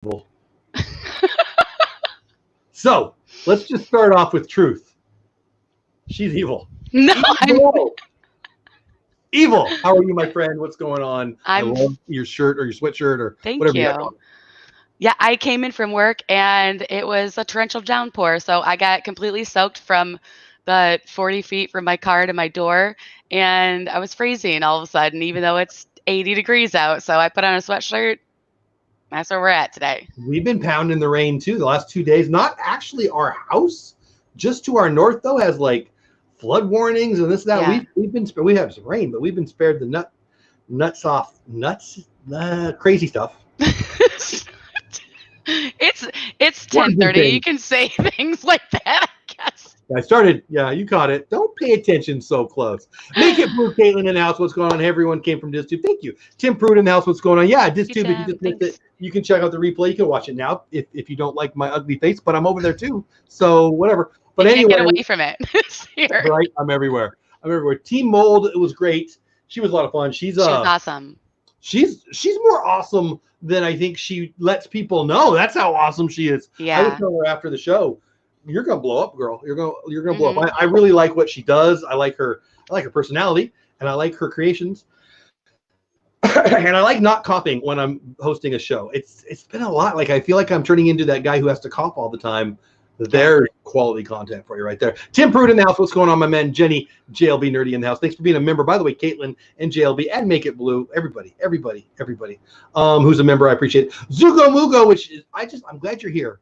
evil. So let's just start off with truth. She's evil. No, Evil. How are you, my friend? What's going on? I I'm. love your shirt or your sweatshirt or Thank whatever you got you. on. Yeah, I came in from work and it was a torrential downpour, so I got completely soaked from the 40 feet from my car to my door, and I was freezing all of a sudden, even though it's 80 degrees out. So I put on a sweatshirt. That's where we're at today. We've been pounding the rain too the last 2 days. Not actually our house, just to our north though has like flood warnings and this that. Yeah. We have some rain, but we've been spared the crazy stuff. It's 10:30. You can say things like that, I guess. I started. Yeah, you caught it. Don't pay attention so close. Make it blue. Caitlin in the house. What's going on? Hey, everyone came from DizTube. Thank you. Tim Prude in the house. What's going on? Yeah, DizTube. If you just missed it, you can check out the replay. You can watch it now if you don't like my ugly face, but I'm over there too. So whatever. But anyway, get away from it. Right? I'm everywhere. Team Mold. It was great. She was a lot of fun. She's awesome. She's more awesome than I think she lets people know. That's how awesome she is. Yeah. I would tell her after the show, you're gonna blow up, girl. You're gonna blow up. I really like what she does. I like her personality, and I like her creations. And I like not coughing when I'm hosting a show. It's been a lot. Like I feel like I'm turning into that guy who has to cough all the time. There's quality content for you right there. Tim Prude in the house. What's going on, my man? Jenny, JLB Nerdy in the house. Thanks for being a member. By the way, Caitlin and JLB and Make It Blue. Everybody. Who's a member, I appreciate it. Zugo Mugo, which is I'm glad you're here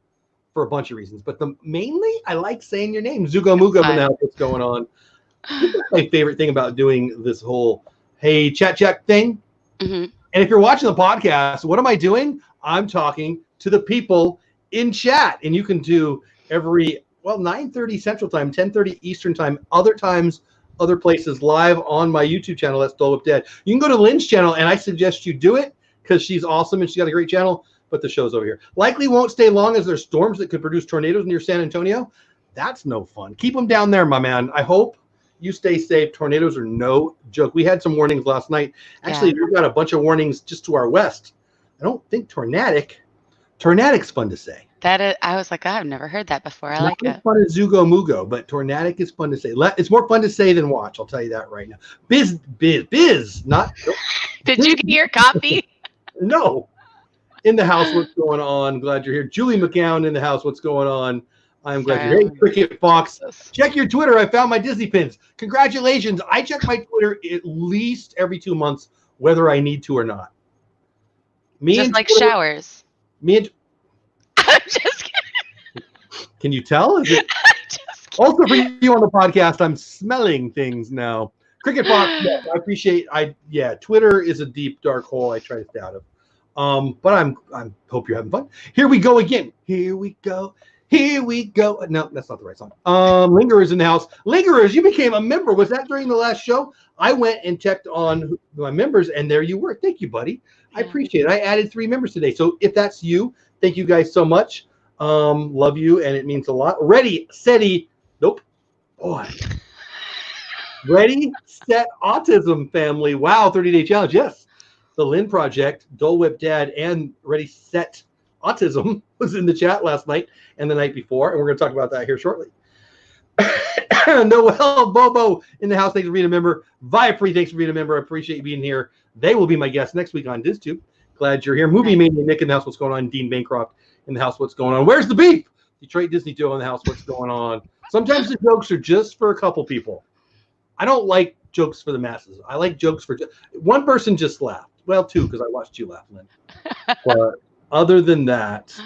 for a bunch of reasons, but mainly I like saying your name. Zugo Mugo in the house. What's going on? This is my favorite thing about doing this whole hey chat check thing. Mm-hmm. And if you're watching the podcast, what am I doing? I'm talking to the people in chat, and you can do every 9:30 Central Time, 10:30 Eastern Time, other times, other places live on my YouTube channel. That's Dole Dead. You can go to Lynn's channel, and I suggest you do it because she's awesome and she's got a great channel. But the show's over here. Likely won't stay long as there's storms that could produce tornadoes near San Antonio. That's no fun. Keep them down there, my man. I hope you stay safe. Tornadoes are no joke. We had some warnings last night. Actually, we've got a bunch of warnings just to our west. I don't think Tornadic fun to say. I was like, I've never heard that before. I like it. Fun as Zugo Mugo, but Tornadic is fun to say. It's more fun to say than watch. I'll tell you that right now. Biz, not. Did you get your coffee? No. In the house, what's going on? Glad you're here. Julie McCown in the house, what's going on? I'm glad you're here. Hey, Cricket Fox, check your Twitter. I found my Disney pins. Congratulations. I check my Twitter at least every 2 months, whether I need to or not. Just like Twitter, showers. I'm just kidding. Can you tell? Also for you on the podcast, I'm smelling things now. Cricket Fox, I appreciate. Twitter is a deep dark hole I try to stay out of. But I'm hope you're having fun. Here we go again. Here we go. No, that's not the right song. Lingerers in the house. Lingerers, you became a member. Was that during the last show? I went and checked on my members, and there you were. Thank you, buddy. I appreciate it. I added 3 members today. So if that's you, thank you guys so much. Love you, and it means a lot. Ready, SETI. Nope. Boy. Ready, Set, Autism Family. Wow, 30-day challenge. Yes. The Lynn Project, Dole Whip Dad, and Ready, Set, Autism was in the chat last night and the night before, and we're going to talk about that here shortly. Noel Bobo in the house. Thanks for being a member. Viapre, thanks for being a member. I appreciate you being here. They will be my guests next week on DizTube. Glad you're here. Movie Mania, Nick in the house. What's going on? Dean Bancroft in the house. What's going on? Where's the beef? Detroit Disney Joe in the house. What's going on? Sometimes the jokes are just for a couple people. I don't like jokes for the masses. I like jokes for one person just laughed. Well, 2 because I watched you laugh, Lynn. But other than that,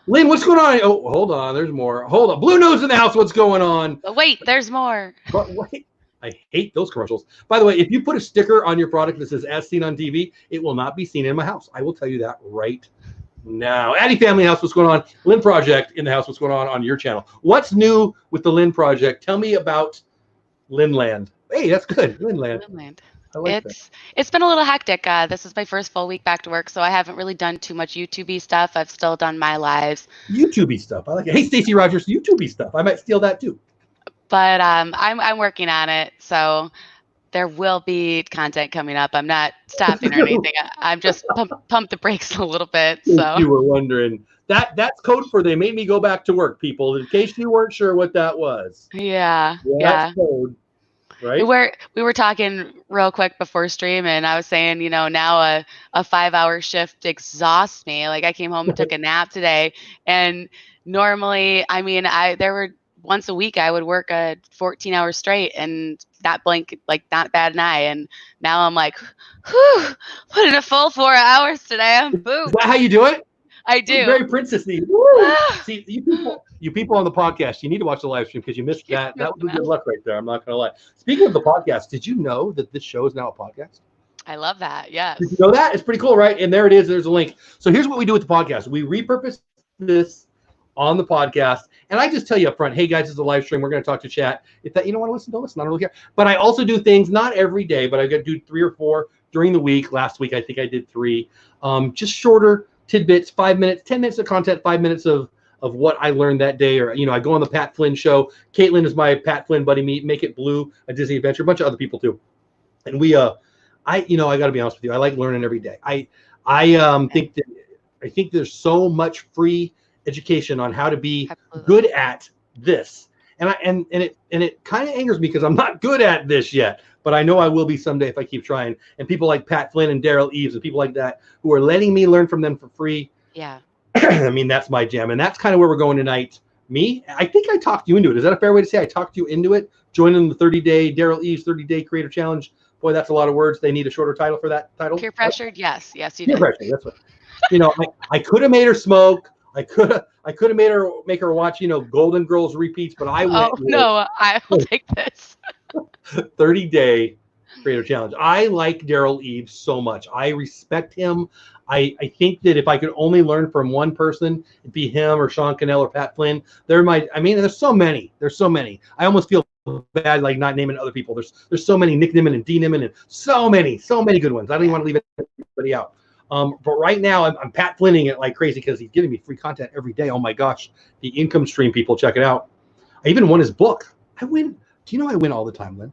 Lynn, what's going on? Oh, hold on. There's more. Hold on. Blue Nose in the house. What's going on? But wait, there's more. But wait. I hate those commercials. By the way, if you put a sticker on your product that says as seen on TV, it will not be seen in my house. I will tell you that right now. Addie Family House, what's going on? Lynn Project in the house, what's going on your channel? What's new with the Lynn Project? Tell me about Lynnland. Hey, that's good. Lynnland. It's been a little hectic. This is my first full week back to work, so I haven't really done too much YouTube-y stuff. I've still done my lives. YouTube-y stuff. I like it. Hey, Stacey Rogers, YouTube-y stuff. I might steal that too. But I'm working on it. So there will be content coming up. I'm not stopping or anything. I'm just pump the brakes a little bit. So you were wondering, that's code for they made me go back to work, people. In case you weren't sure what that was. yeah. That's code, right? We were talking real quick before stream, and I was saying, now a 5-hour shift exhausts me. Like I came home and took a nap today, and normally, I mean, there were once a week I would work a 14 hours straight and not blink, like not bat an eye. And now I'm like, whew, put in a full 4 hours today. I'm booped. Is that how you do it? I do. It's very princessy. See, you people on the podcast, you need to watch the live stream because you missed that. That was good luck right there. I'm not going to lie. Speaking of the podcast, did you know that this show is now a podcast? I love that. Yes. Did you know that? It's pretty cool, right? And there it is. There's a link. So here's what we do with the podcast. We repurpose this on the podcast. And I just tell you up front, hey, guys, this is a live stream. We're going to talk to chat. If that you don't want to listen, don't listen. I don't really care. But I also do things, not every day, but I got to do 3 or 4 during the week. Last week, I think I did 3. Just shorter tidbits, 5 minutes, 10 minutes of content, 5 minutes of what I learned that day. Or, I go on the Pat Flynn show. Caitlin is my Pat Flynn buddy. Make It Blue, a Disney adventure, a bunch of other people too. And we, I got to be honest with you. I like learning every day. I think there's so much free education on how to be good at this. And it kind of angers me because I'm not good at this yet, but I know I will be someday if I keep trying. And people like Pat Flynn and Derral Eves and people like that who are letting me learn from them for free. Yeah. I mean, that's my jam. And that's kind of where we're going tonight. I think I talked you into it. Is that a fair way to say I talked you into it? Joining the 30-day Derral Eves 30-day Creator Challenge. Boy, that's a lot of words. They need a shorter title for that title. Peer pressured? Yes, you did. Peer pressured. That's what. I could have made her smoke. I could have make her watch, Golden Girls repeats, but I went. Oh no, I will take this. 30-day Creator Challenge. I like Derral Eves so much. I respect him. I think that if I could only learn from one person, it'd be him or Sean Cannell or Pat Flynn. There's so many. I almost feel bad like not naming other people. There's so many, Nick Nimmin and Dean Nimmin, and so many good ones. I don't even want to leave anybody out. But right now I'm Pat Flynning it like crazy because he's giving me free content every day. Oh my gosh, the income stream, people, check it out. I even won his book. I win. Do you know I win all the time, Lynn?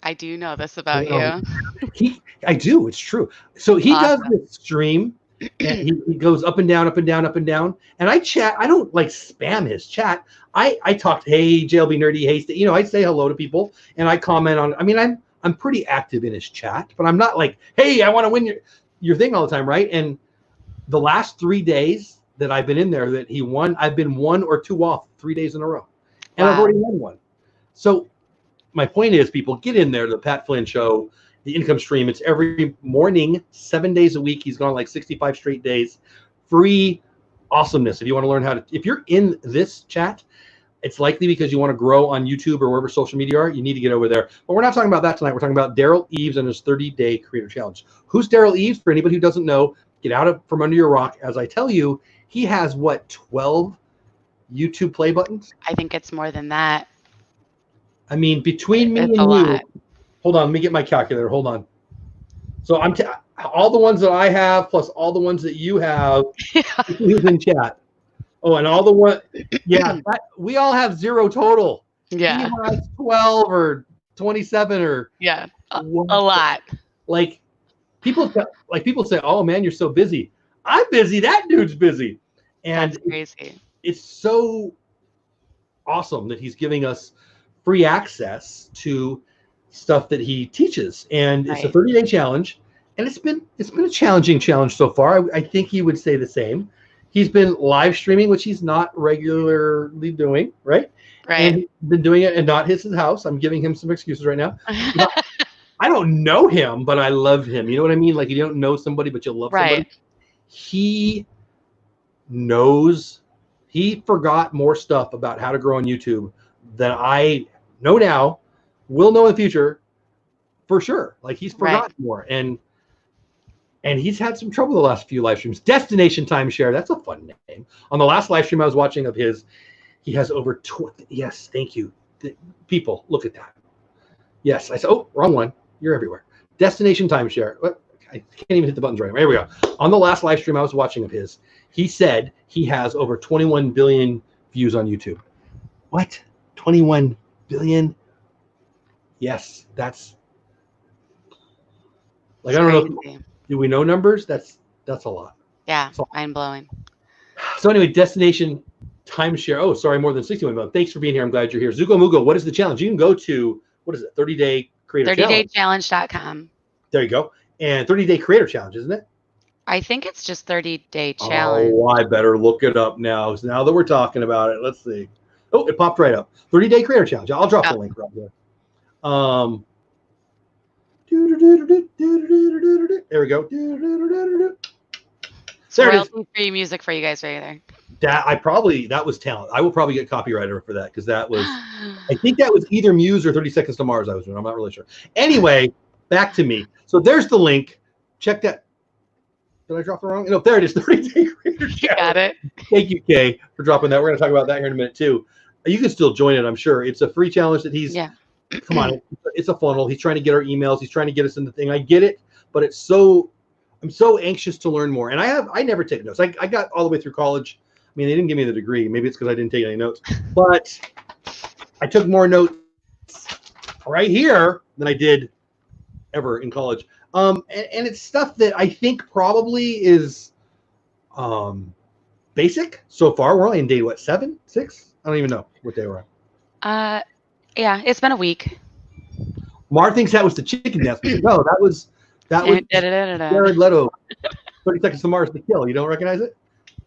I do know this about you. I do. It's true. So he does this stream, and he goes up and down, up and down, up and down. And I chat. I don't like spam his chat. I talk. Hey, JLB Nerdy. Hey, I say hello to people, and I comment on. I mean, I'm pretty active in his chat, but I'm not like, hey, I want to win your thing all the time, right? And the last 3 days that I've been in there that he won, I've been 1 or 2 off 3 days in a row, and I've already won one. So my point is, people, get in there. The Pat Flynn Show, the income stream. It's every morning, 7 days a week. He's gone like 65 straight days. Free awesomeness. If you want to learn if you're in this chat, it's likely because you want to grow on YouTube or wherever social media are. You need to get over there. But we're not talking about that tonight. We're talking about Derral Eves and his 30-day Creator Challenge. Who's Derral Eves? For anybody who doesn't know, get out from under your rock. As I tell you, he has 12 YouTube play buttons? I think it's more than that. I mean, between me and you, hold on, let me get my calculator. Hold on. So all the ones that I have plus all the ones that you have, who's in chat. Oh, and all the one, we all have 0 total. Yeah. He has 12 or 27 or a lot. Like people say, oh man, you're so busy. I'm busy. That dude's busy, and that's crazy. It's so awesome that he's giving us free access to stuff that he teaches, and it's a 30-day challenge, and it's been a challenging challenge so far. I think he would say the same. He's been live streaming, which he's not regularly doing, right? And he's been doing it and not his house. I'm giving him some excuses right now. I don't know him, but I love him. You know what I mean? Like, you don't know somebody, but you love somebody. He knows. He forgot more stuff about how to grow on YouTube than I know now, will know in the future, for sure. Like, he's forgotten more. And he's had some trouble the last few live streams. Destination Timeshare, that's a fun name. On the last live stream I was watching of his, he has over 20. Yes, thank you. People, look at that. Yes, I said, oh, wrong one. You're everywhere. Destination Timeshare. I can't even hit the buttons right now. Here we go. On the last live stream I was watching of his, he said he has over 21 billion views on YouTube. What? 21 billion? Yes, that's Like, I don't know. Do we know numbers? That's a lot. Yeah, mind blowing. So anyway, destination timeshare. Oh, sorry, more than 61 million. Thanks for being here. I'm glad you're here. Zugo Mugo, what is the challenge? You can go to, what is it, 30-day creator challenge. 30daychallenge.com. There you go. And 30-day creator challenge, isn't it? I think it's just 30-day challenge. Oh, I better look it up now. So now that we're talking about it, let's see. Oh, it popped right up. 30-day creator challenge. I'll drop the link right here. There we go. Royalty-free music for you guys right there. That was talent. I will probably get copyrighted for that because that was, I think that was either Muse or 30 Seconds to Mars I was doing. I'm not really sure. Anyway, back to me. So there's the link. Check that. Did I drop the wrong? No, there it is. 30-day creator challenge. Got it. Thank you, Kay, for dropping that. We're going to talk about that here in a minute too. You can still join it, I'm sure. It's a free challenge that he's. Yeah. Come on, it's a funnel. He's trying to get our emails. He's trying to get us in the thing. I get it, but I'm so anxious to learn more. And I never take notes. I got all the way through college. I mean, they didn't give me the degree. Maybe it's because I didn't take any notes. But I took more notes right here than I did ever in college. And it's stuff that I think probably is basic so far. We're only in day, what, 7, 6? I don't even know what day we're on. Yeah, it's been a week. Mar thinks that was the chicken dance. No, that was Jared Leto. 30 Seconds to Mars, The Kill. You don't recognize it?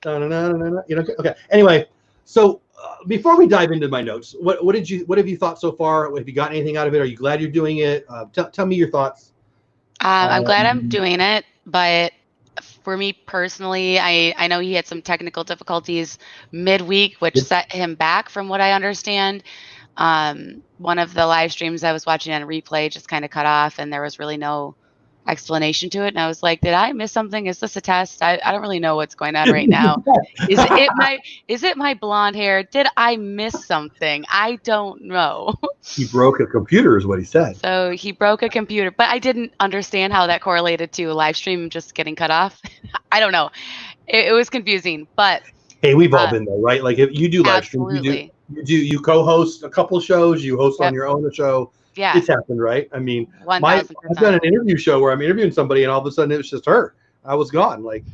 You know? Okay. Anyway, so before we dive into my notes, what have you thought so far? Have you got anything out of it? Are you glad you're doing it? Tell me your thoughts. I'm glad I'm doing it, but for me personally, I know he had some technical difficulties midweek, which set him back from what I understand. One of the live streams I was watching on a replay just kind of cut off, and there was really no explanation to it. And I was like, did I miss something? Is this a test? I don't really know what's going on right now. Is it my blonde hair? Did I miss something? I don't know. He broke a computer is what he said. So he broke a computer, but I didn't understand how that correlated to a live stream just getting cut off. I don't know. It was confusing, but hey, we've all been there, right? Like if you do live streams, you co-host a couple shows, you host on your own show. Yeah, it's happened, right? I mean, 1000%. I've done an interview show where I'm interviewing somebody, and all of a sudden it was just her. I was gone. Like,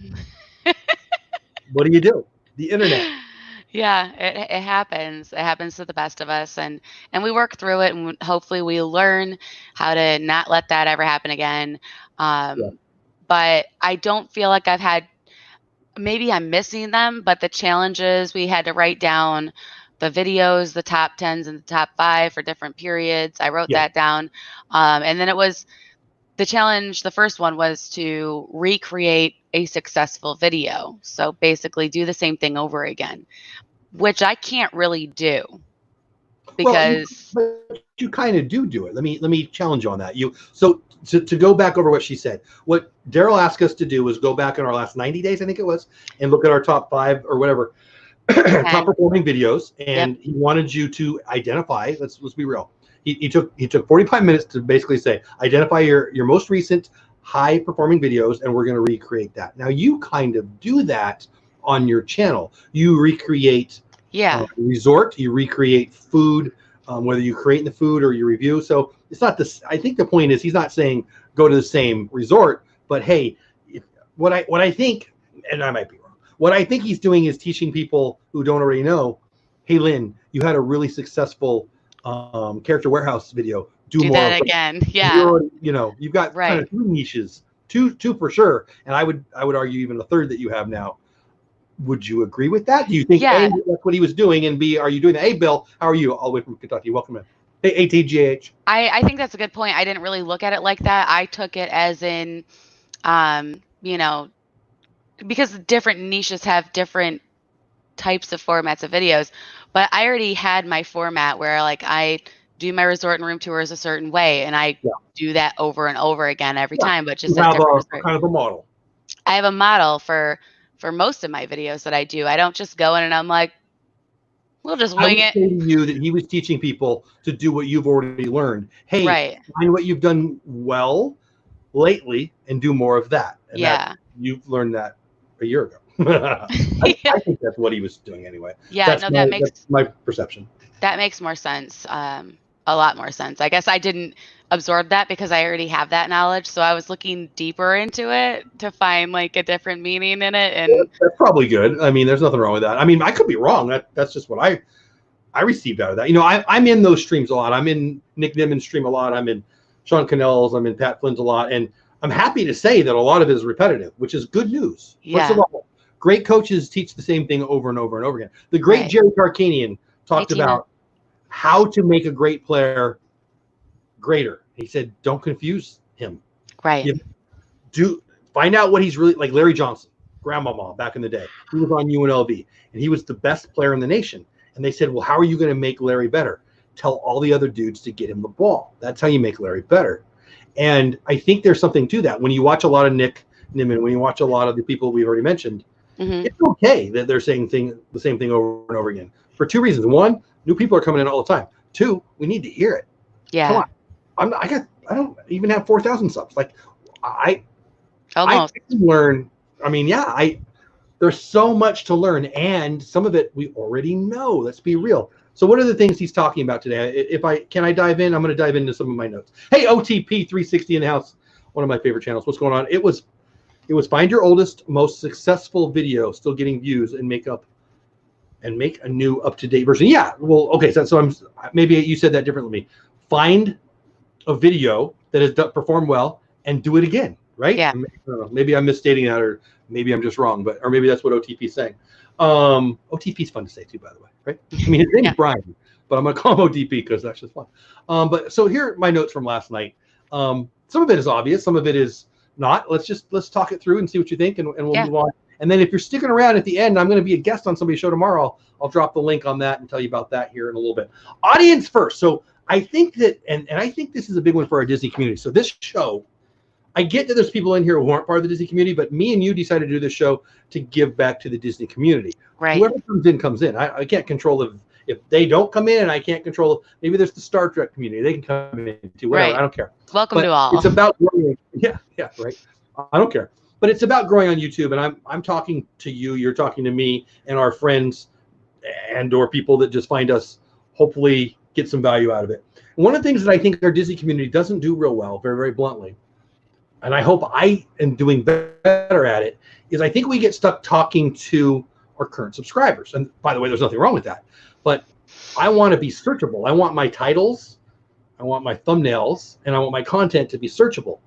what do you do? The internet. Yeah, it happens. It happens to the best of us, and we work through it, and hopefully we learn how to not let that ever happen again. But I don't feel like I've had. Maybe I'm missing them, but the challenges we had to write down. The videos, the top 10s and the top 5 for different periods. I wrote that down. And then it was the challenge. The first one was to recreate a successful video. So basically do the same thing over again, which I can't really do because you kind of do it. Let me challenge you on that. So to go back over what she said, what Derral asked us to do was go back in our last 90 days, I think it was, and look at our top 5 or whatever. Top performing videos, and he wanted you to identify. Let's be real. He took 45 minutes to basically say identify your most recent high performing videos, and we're going to recreate that. Now you kind of do that on your channel. You recreate resort. You recreate food, whether you create the food or you review. So it's not this. I think the point is he's not saying go to the same resort, but hey, what I think, and I might be wrong. What I think he's doing is teaching people who don't already know, hey, Lynn, you had a really successful character warehouse video. Do more that again. Yeah. You've got kind of 2 niches, two for sure. And I would argue even a third that you have now. Would you agree with that? Do you think A, that's what he was doing, and B, are you doing that? Hey, Bill, how are you? All the way from Kentucky. Welcome in. Hey, ATGH. I think that's a good point. I didn't really look at it like that. I took it as in, because different niches have different types of formats of videos, but I already had my format where like I do my resort and room tours a certain way, and I do that over and over again every time, but just you have kind of a model. I have a model for most of my videos that I do. I don't just go in and I'm like, we'll just wing it. I would say to you that he was teaching people to do what you've already learned. Hey, find what you've done well lately and do more of that. And you've learned that a year ago. I think that's what he was doing anyway. Yeah, that's my perception. That makes more sense. a lot more sense. I guess I didn't absorb that because I already have that knowledge. So I was looking deeper into it to find like a different meaning in it. And that's probably good. I mean, there's nothing wrong with that. I mean, I could be wrong. That's just what I received out of that. You know, I'm in those streams a lot. I'm in Nick Nimmin's stream a lot. I'm in Sean Cannell's. I'm in Pat Flynn's a lot. And I'm happy to say that a lot of it is repetitive, which is good news. Yeah. First of all, great coaches teach the same thing over and over and over again. The great Jerry Tarkanian talked about how to make a great player greater. He said, don't confuse him. Right. Find out what he's really like. Larry Johnson, grandmama back in the day, he was on UNLV and he was the best player in the nation. And they said, well, how are you going to make Larry better? Tell all the other dudes to get him the ball. That's how you make Larry better. And I think there's something to that. When you watch a lot of Nick Nimmin, when you watch a lot of the people we've already mentioned, it's okay that they're saying the same thing over and over again for two reasons. One, new people are coming in all the time. Two, we need to hear it. Yeah. Come on. I don't even have 4,000 subs. Like I can learn. I mean, there's so much to learn, and some of it we already know. Let's be real. So what are the things he's talking about today? Can I dive in? I'm going to dive into some of my notes. Hey, OTP 360 in the house, one of my favorite channels. What's going on? It was find your oldest, most successful video still getting views and make a new up-to-date version. Yeah, well, okay. So maybe you said that differently than me. Find a video that has performed well and do it again, right? Yeah. I don't know, maybe I'm misstating that, or maybe I'm just wrong, or maybe that's what OTP is saying. OTP is fun to say too, by the way, right? I mean, his name's Brian, but I'm gonna call him OTP because that's just fun. But so here are my notes from last night. Some of it is obvious, some of it is not. Let's talk it through and see what you think, and we'll move on. And then if you're sticking around at the end, I'm going to be a guest on somebody's show tomorrow. I'll drop the link on that and tell you about that here in a little bit. Audience first. So I think that, and I think this is a big one for our Disney community. So this show, I get that there's people in here who aren't part of the Disney community, but me and you decided to do this show to give back to the Disney community. Right. Whoever comes in. I can't control if they don't come in, and I can't control. Maybe there's the Star Trek community. They can come in too. Whatever. Right. I don't care. Welcome to all. It's about growing. Yeah, right. I don't care. But it's about growing on YouTube, and I'm talking to you. You're talking to me and our friends, and/or people that just find us. Hopefully, get some value out of it. One of the things that I think our Disney community doesn't do real well, very, very bluntly, and I hope I am doing better at it, is I think we get stuck talking to our current subscribers. And by the way, there's nothing wrong with that. But I want to be searchable. I want my titles, I want my thumbnails, and I want my content to be searchable.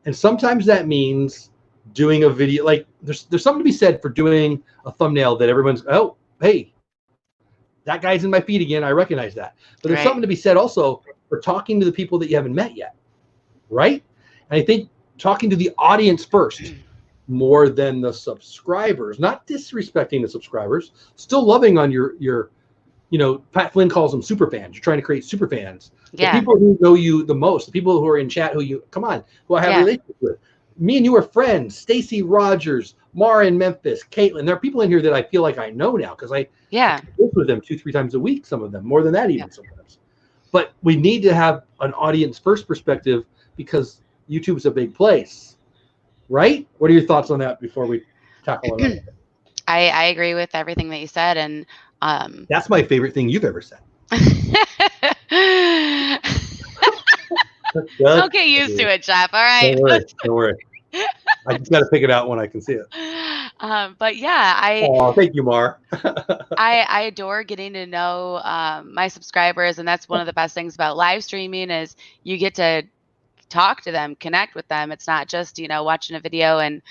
And sometimes that means doing a video. Like there's something to be said for doing a thumbnail that everyone's, oh, hey, that guy's in my feed again. I recognize that. But there's something to be said also for talking to the people that you haven't met yet, right? And I think talking to the audience first more than the subscribers, not disrespecting the subscribers, still loving on your Pat Flynn calls them super fans. You're trying to create super fans. Yeah. The people who know you the most, the people who are in chat who I have a relationship with. Me and you are friends. Stacy Rogers, Mara in Memphis, Caitlin. There are people in here that I feel like I know now because I work with them 2-3 times a week, some of them, more than that even sometimes. But we need to have an audience first perspective because YouTube is a big place, right? What are your thoughts on that before we tackle it? I agree with everything that you said, and that's my favorite thing you've ever said. Don't get used to it, Jeff. All right. Don't worry. I just got to pick it out when I can see it. But yeah, thank you, Mar. I adore getting to know my subscribers, and that's one of the best things about live streaming is you get to talk to them, connect with them. It's not just watching a video and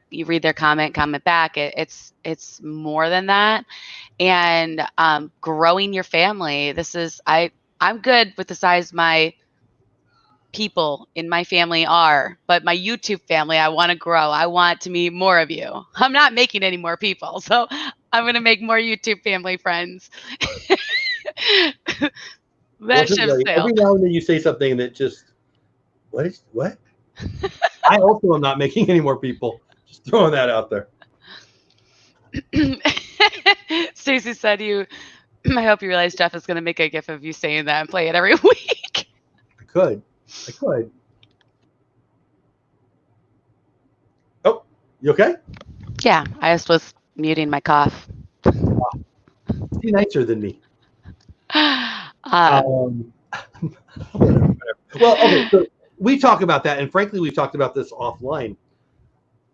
you read their comment back. It's more than that, and growing your family. I'm good with the size my people in my family are, but my YouTube family, I want to grow. I want to meet more of you. I'm not making any more people, so I'm going to make more YouTube family friends. That ship sailed. Every now and then you say something that just, what? I also am not making any more people. Just throwing that out there. Stacey said I hope you realize Jeff is going to make a gif of you saying that and play it every week. I could. Oh, you okay? Yeah, I just was muting my cough. Be nicer than me. Whatever. Well, okay, so we talk about that, and frankly, we've talked about this offline.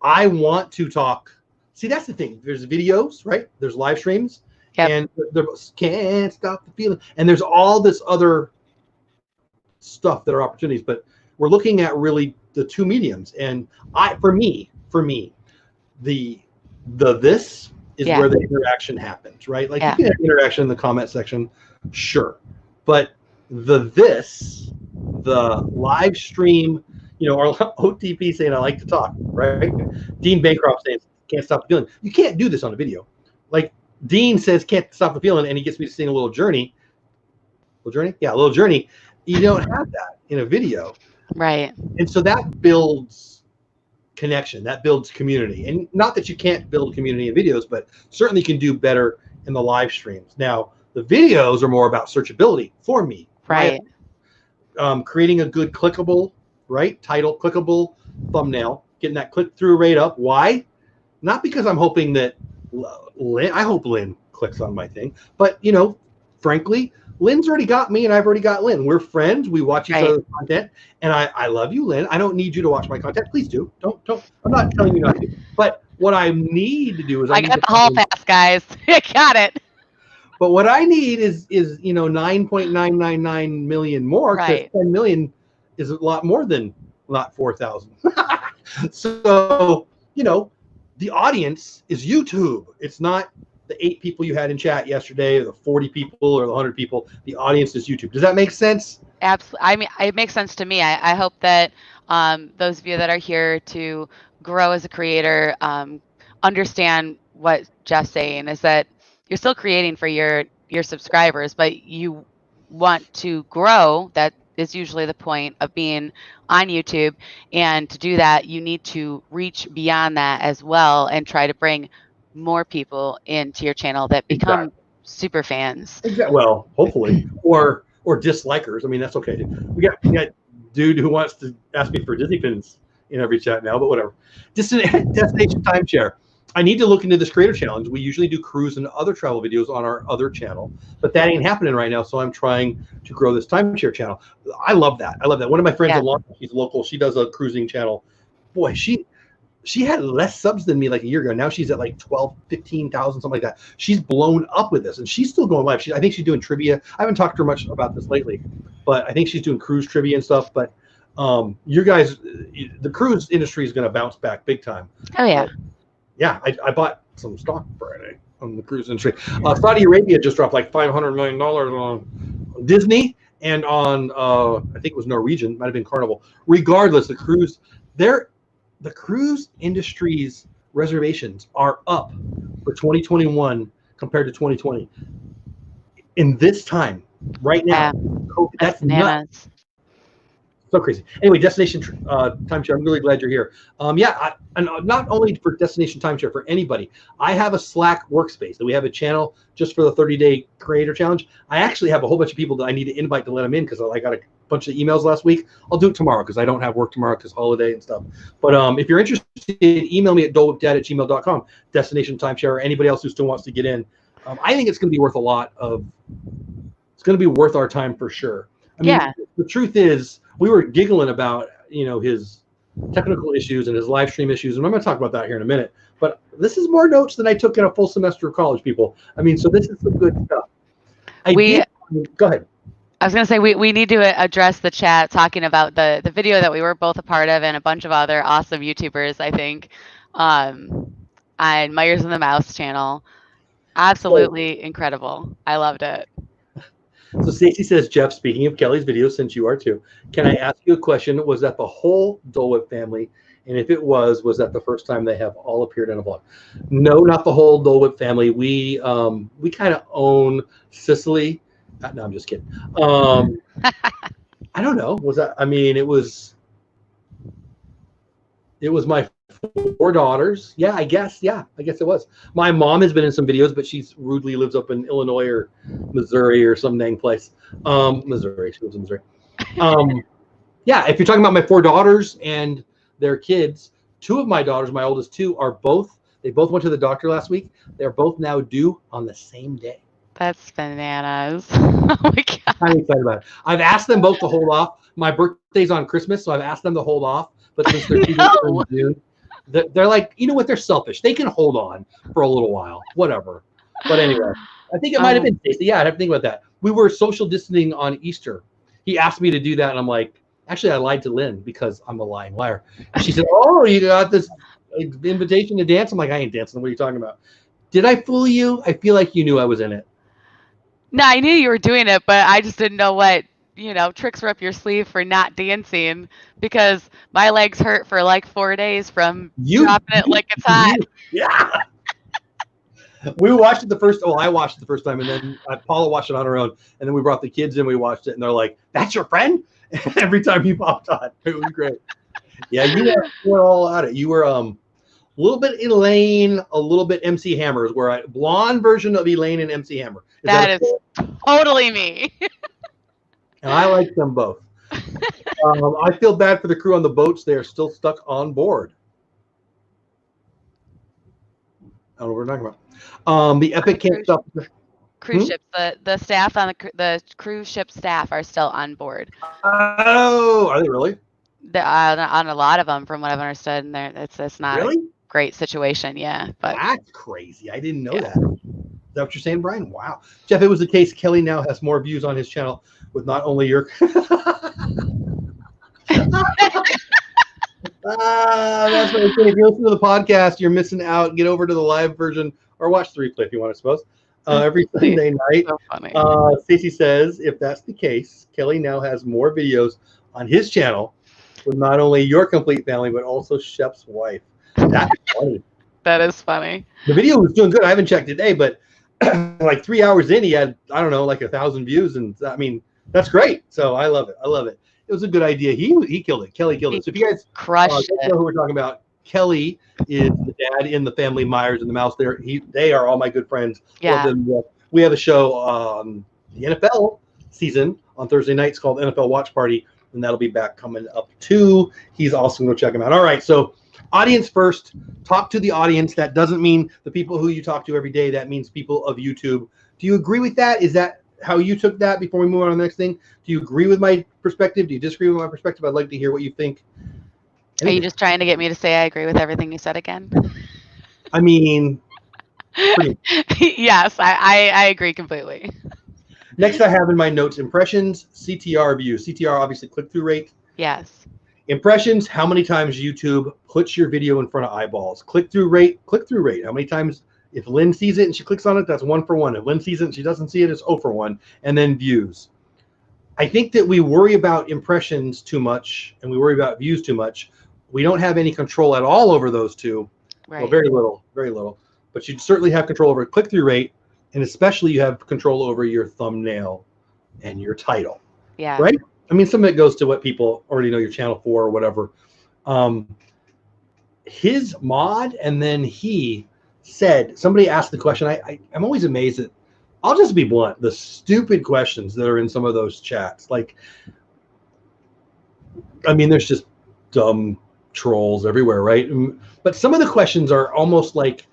I want to talk. See, that's the thing. There's videos, right? There's live streams, Yep. and there can't stop the feeling. And there's all this other stuff that are opportunities, but we're looking at really the two mediums. And for me, the this is where the interaction happens, right? Like you can have interaction in the comment section, sure, but the live stream, or OTP saying I like to talk, right? Dean Bancroft saying can't stop the feeling. You can't do this on a video. Like Dean says can't stop the feeling, and he gets me to sing a little journey. Yeah, a little journey. You don't have that in a video. Right. And so that builds connection, that builds community. And not that you can't build community in videos, but certainly you can do better in the live streams. Now, the videos are more about searchability for me. Right. Creating a good clickable, right? Title, clickable thumbnail, getting that click-through rate up. Why? Not because I'm hoping that I hope Lynn clicks on my thing, but frankly, Lynn's already got me and I've already got Lynn. We're friends. We watch each other's content, and I love you, Lynn. I don't need you to watch my content. Please do. Don't. I'm not telling you not to. But what I need to do is I got the hall pass, guys. I got it. But what I need is 9.999 million more, because 10 million is a lot more than not 4,000. So the audience is YouTube. It's not the 8 people you had in chat yesterday, or the 40 people, or the 100 people. The audience is YouTube. Does that make sense? Absolutely. I mean, it makes sense to me. I hope that those of you that are here to grow as a creator understand what Jeff's saying, is that you're still creating for your subscribers, but you want to grow. That is usually the point of being on YouTube. And to do that, you need to reach beyond that as well and try to bring more people into your channel that become super fans. Exactly. Well, hopefully, or dislikers. I mean, that's okay. We got dude who wants to ask me for Disney pins in every chat now, but whatever. Destination Timeshare. I need to look into this creator challenge. We usually do cruise and other travel videos on our other channel, but that ain't happening right now. So I'm trying to grow this timeshare channel. I love that. One of my friends, she's local. She does a cruising channel. Boy, she had less subs than me like a year ago. Now she's at like 12, 15,000, something like that. She's blown up with this, and she's still going live. I think she's doing trivia. I haven't talked to her much about this lately, but I think she's doing cruise trivia and stuff. But you guys, the cruise industry is going to bounce back big time. Oh, yeah. I bought some stock Friday on the cruise industry. Saudi Arabia just dropped like $500 million on Disney and on, I think it was Norwegian, might have been Carnival. Regardless, the cruise industry's reservations are up for 2021 compared to 2020. In this time, right now, that's nuts. So crazy. Anyway, Destination Timeshare, I'm really glad you're here. And not only for Destination Timeshare, for anybody. I have a Slack workspace, and we have a channel just for the 30-day creator challenge. I actually have a whole bunch of people that I need to invite to let them in, because I got a bunch of emails last week. I'll do it tomorrow because I don't have work tomorrow because holiday and stuff. But if you're interested, email me at dolewipdad@gmail.com, Destination Timeshare, or anybody else who still wants to get in. I think it's going to be worth it's going to be worth our time for sure. I mean, the truth is, we were giggling about, his technical issues and his live stream issues, and I'm going to talk about that here in a minute. But this is more notes than I took in a full semester of college, people. I mean, so this is some good stuff. Go ahead. I was going to say, we need to address the chat talking about the video that we were both a part of, and a bunch of other awesome YouTubers, I think, on Myers and the Mouse channel. Absolutely incredible. I loved it. So Stacy says, Jeff, speaking of Kelly's video, since you are too, can I ask you a question? Was that the whole Dola family? And if it was that the first time they have all appeared in a vlog? No, not the whole Dola family. We kind of own Sicily. No, I'm just kidding. I don't know. It was my 4 daughters. Yeah, I guess it was. My mom has been in some videos, but she's rudely lives up in Illinois or Missouri or some dang place. Missouri. She lives in Missouri. If you're talking about my 4 daughters and their kids, 2 of my daughters, my oldest 2, they both went to the doctor last week. They're both now due on the same day. That's bananas. Oh my God. I'm excited about it. I've asked them both to hold off. My birthday's on Christmas, so I've asked them to hold off. But since they're due in No. June, they're like, you know what? They're selfish. They can hold on for a little while, whatever. But anyway, I think it might have been Stacey. Yeah, I'd have to think about that. We were social distancing on Easter. He asked me to do that, and I'm like, actually, I lied to Lynn because I'm a lying liar. And she said, "Oh, you got this invitation to dance." I'm like, "I ain't dancing. What are you talking about?" Did I fool you? I feel like you knew I was in it. No, I knew you were doing it, but I just didn't know what, tricks were up your sleeve for not dancing because my legs hurt for like 4 days from dropping it like it's hot. Yeah. We watched it the first. Oh, I watched it the first time, and then Paula watched it on her own, and then we brought the kids in. We watched it, and they're like, "That's your friend?" Every time he popped on, it was great. Yeah, you were all at it. You were a little bit Elaine, a little bit MC Hammer. Where a blonde version of Elaine and MC Hammer. That is totally me. And I like them both. I feel bad for the crew on the boats. They are still stuck on board. I don't know what we're talking about. The Epic can't stop. Cruise ships. The staff on the cruise ship staff are still on board. Oh, are they really? On a lot of them, from what I've understood, and it's not really a great situation. Yeah, but that's crazy. I didn't know that. Is that what you're saying, Brian? Wow, Jeff. It was the case. Kelly now has more views on his channel with not only your. That's what I'm saying. If you listen to the podcast, you're missing out. Get over to the live version or watch the replay if you want, I suppose. Every Sunday night. So funny. Stacey says, if that's the case, Kelly now has more videos on his channel with not only your complete family, but also Shep's wife. That's funny. That is funny. The video was doing good. I haven't checked today, but like 3 hours in, he had, I don't know, like 1,000 views. And I mean, that's great. So I love it. I love it. It was a good idea. He killed it. Kelly killed it. So if you guys don't know who we're talking about, Kelly is the dad in the family Myers and the Mouse. They are all my good friends. Yeah. We have a show, the NFL season on Thursday nights called NFL Watch Party, and that'll be back coming up too. He's awesome. Go check him out. All right. So audience first. Talk to the audience. That doesn't mean the people who you talk to every day. That means people of YouTube. Do you agree with that? Is that how you took that before we move on to the next thing? Do you agree with my perspective? Do you disagree with my perspective? I'd like to hear what you think. Are you just trying to get me to say I agree with everything you said again? I mean, yes, I agree completely. Next, I have in my notes impressions, CTR views. CTR, obviously, click-through rate. Yes. Impressions, how many times YouTube puts your video in front of eyeballs. Click-through rate. How many times, if Lynn sees it and she clicks on it, that's 1 for 1. If Lynn sees it and she doesn't see it, it's 0 for 1. And then views. I think that we worry about impressions too much and we worry about views too much. We don't have any control at all over those two. Right. Well, very little. But you certainly have control over click-through rate, and especially you have control over your thumbnail and your title. Yeah. Right? I mean, some of it goes to what people already know your channel for or whatever. His mod, and then he said, somebody asked the question. I'm always amazed at, I'll just be blunt, the stupid questions that are in some of those chats. Like, I mean, there's just dumb trolls everywhere, right? But some of the questions are almost like,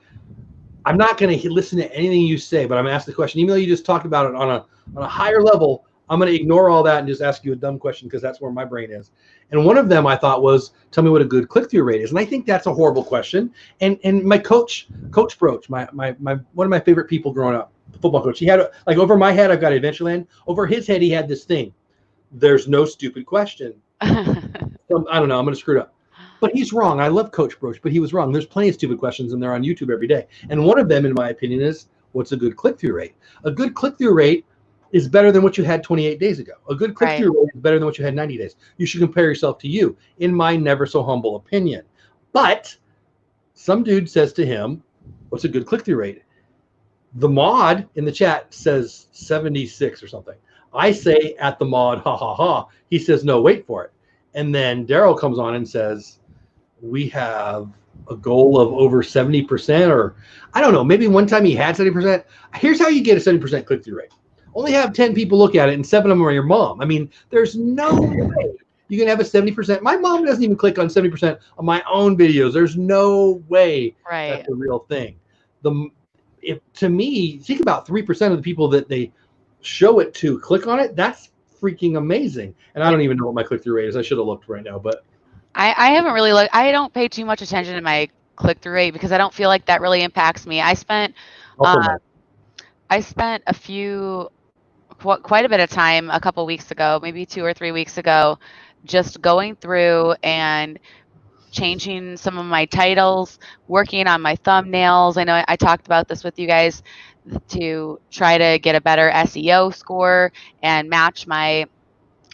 I'm not going to listen to anything you say, but I'm going to ask the question. Even though you just talked about it on a higher level, I'm going to ignore all that and just ask you a dumb question because that's where my brain is. And one of them I thought was, tell me what a good click-through rate is. And I think that's a horrible question. And my coach Broach, my one of my favorite people growing up, the football coach, he had, like, over my head, I've got Adventureland. Over his head, he had this thing. There's no stupid question. I don't know. I'm going to screw it up. But he's wrong. I love Coach Broach, but he was wrong. There's plenty of stupid questions, and they're on YouTube every day. And one of them, in my opinion, is, what's a good click-through rate? A good click-through rate is better than what you had 28 days ago. A good click-through rate is better than what you had 90 days. You should compare yourself to you, in my never so humble opinion. But some dude says to him, what's a good click-through rate? The mod in the chat says 76 or something. I say at the mod, ha, ha, ha. He says, no, wait for it. And then Derral comes on and says, we have a goal of over 70%, or I don't know, maybe one time he had 70%. Here's how you get a 70% click-through rate. Only have 10 people look at it, and 7 of them are your mom. I mean, there's no way you can have a 70%. My mom doesn't even click on 70% of my own videos. There's no way that's a real thing. to me, think about 3% of the people that they show it to click on it. That's freaking amazing. And I don't even know what my click-through rate is. I should have looked right now, but I haven't really looked. I don't pay too much attention to my click-through rate because I don't feel like that really impacts me. I spent a few, quite a bit of time a couple weeks ago, maybe 2 or 3 weeks ago, just going through and changing some of my titles, working on my thumbnails. I know I talked about this with you guys to try to get a better SEO score and match my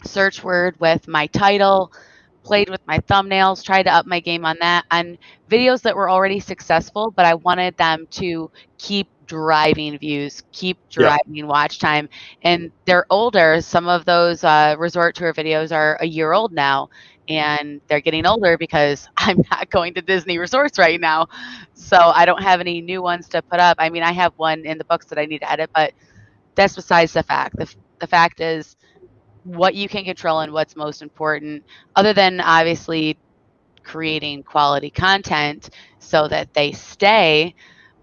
search word with my title, played with my thumbnails, tried to up my game on that, on videos that were already successful, but I wanted them to keep driving views, keep driving watch time. And they're older. Some of those resort tour videos are a year old now, and they're getting older because I'm not going to Disney resorts right now. So I don't have any new ones to put up. I mean, I have one in the books that I need to edit, but that's besides the fact. The fact is, what you can control and what's most important, other than obviously creating quality content so that they stay,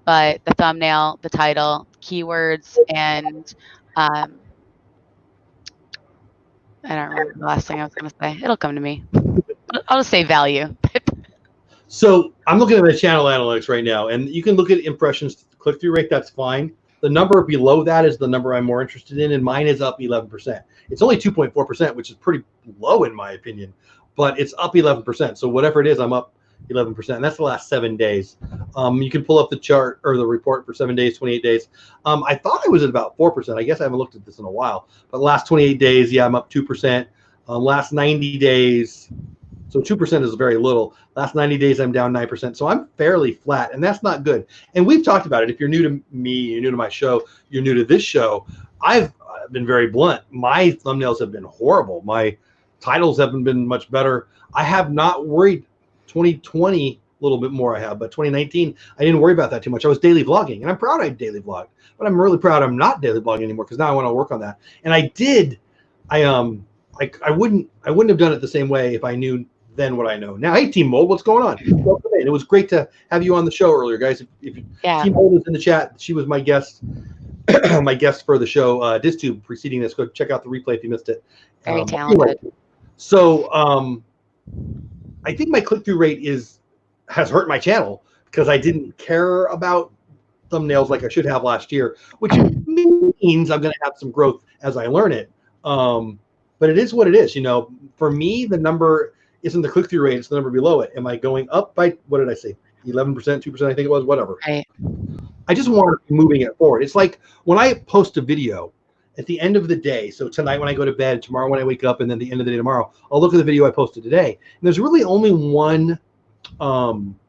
but the thumbnail, the title, keywords, and I don't remember the last thing I was going to say. It'll come to me. I'll just say value. So I'm looking at the channel analytics right now, and you can look at impressions, click-through rate. That's fine. The number below that is the number I'm more interested in, and mine is up 11%. It's only 2.4%, which is pretty low in my opinion, but it's up 11%. So whatever it is, I'm up 11%. And that's the last 7 days. You can pull up the chart or the report for 7 days, 28 days. I thought I was at about 4%. I guess I haven't looked at this in a while, but last 28 days, yeah, I'm up 2%. Last 90 days, so 2% is very little. Last 90 days, I'm down 9%. So I'm fairly flat, and that's not good. And we've talked about it. If you're new to me, you're new to my show, you're new to this show, I've been very blunt. My thumbnails have been horrible. My titles haven't been much better. I have not worried. 2020, a little bit more I have, but 2019, I didn't worry about that too much. I was daily vlogging, and I'm proud I daily vlogged, but I'm really proud I'm not daily vlogging anymore because now I want to work on that. And I wouldn't have done it the same way if I knew then what I know now. Hey, Team Mold, what's going on? Welcome in. It was great to have you on the show earlier, guys. Team Mold was in the chat. She was my guest, my guest for the show, DisTube preceding this. Go check out the replay if you missed it. Very talented. So I think my click-through rate has hurt my channel because I didn't care about thumbnails like I should have last year, which means I'm going to have some growth as I learn it. But it is what it is. You know, for me, the number isn't the click-through rate, it's the number below it. Am I going up by, what did I say, 11%, 2%, I think it was, whatever. Right. I just want to be moving it forward. It's like when I post a video at the end of the day, so tonight when I go to bed, tomorrow when I wake up, and then the end of the day tomorrow, I'll look at the video I posted today. And there's really only one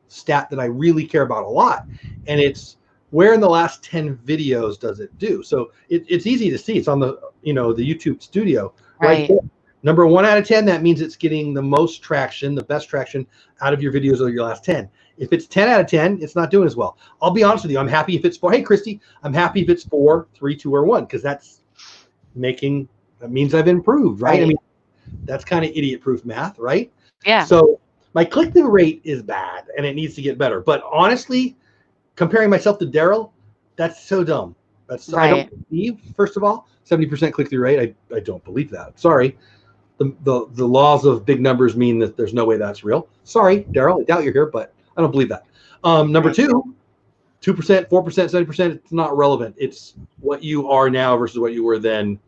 stat that I really care about a lot, and it's where in the last 10 videos does it do? So it's easy to see. It's on the, the YouTube studio right there. Number 1 out of 10, that means it's getting the most traction, the best traction out of your videos of your last 10. If it's 10 out of 10, it's not doing as well. I'll be honest with you. I'm happy if it's 4. Hey, Christy, I'm happy if it's 4, 3, 2, or 1, because that means I've improved, right? I mean, that's kind of idiot-proof math, right? Yeah. So my click-through rate is bad, and it needs to get better. But honestly, comparing myself to Derral, that's so dumb. That's I don't believe, first of all, 70% click-through rate. I don't believe that. Sorry. The laws of big numbers mean that there's no way that's real. Sorry, Derral, I doubt you're here, but I don't believe that. Number 2, 2%, 4%, 70%, it's not relevant. It's what you are now versus what you were then.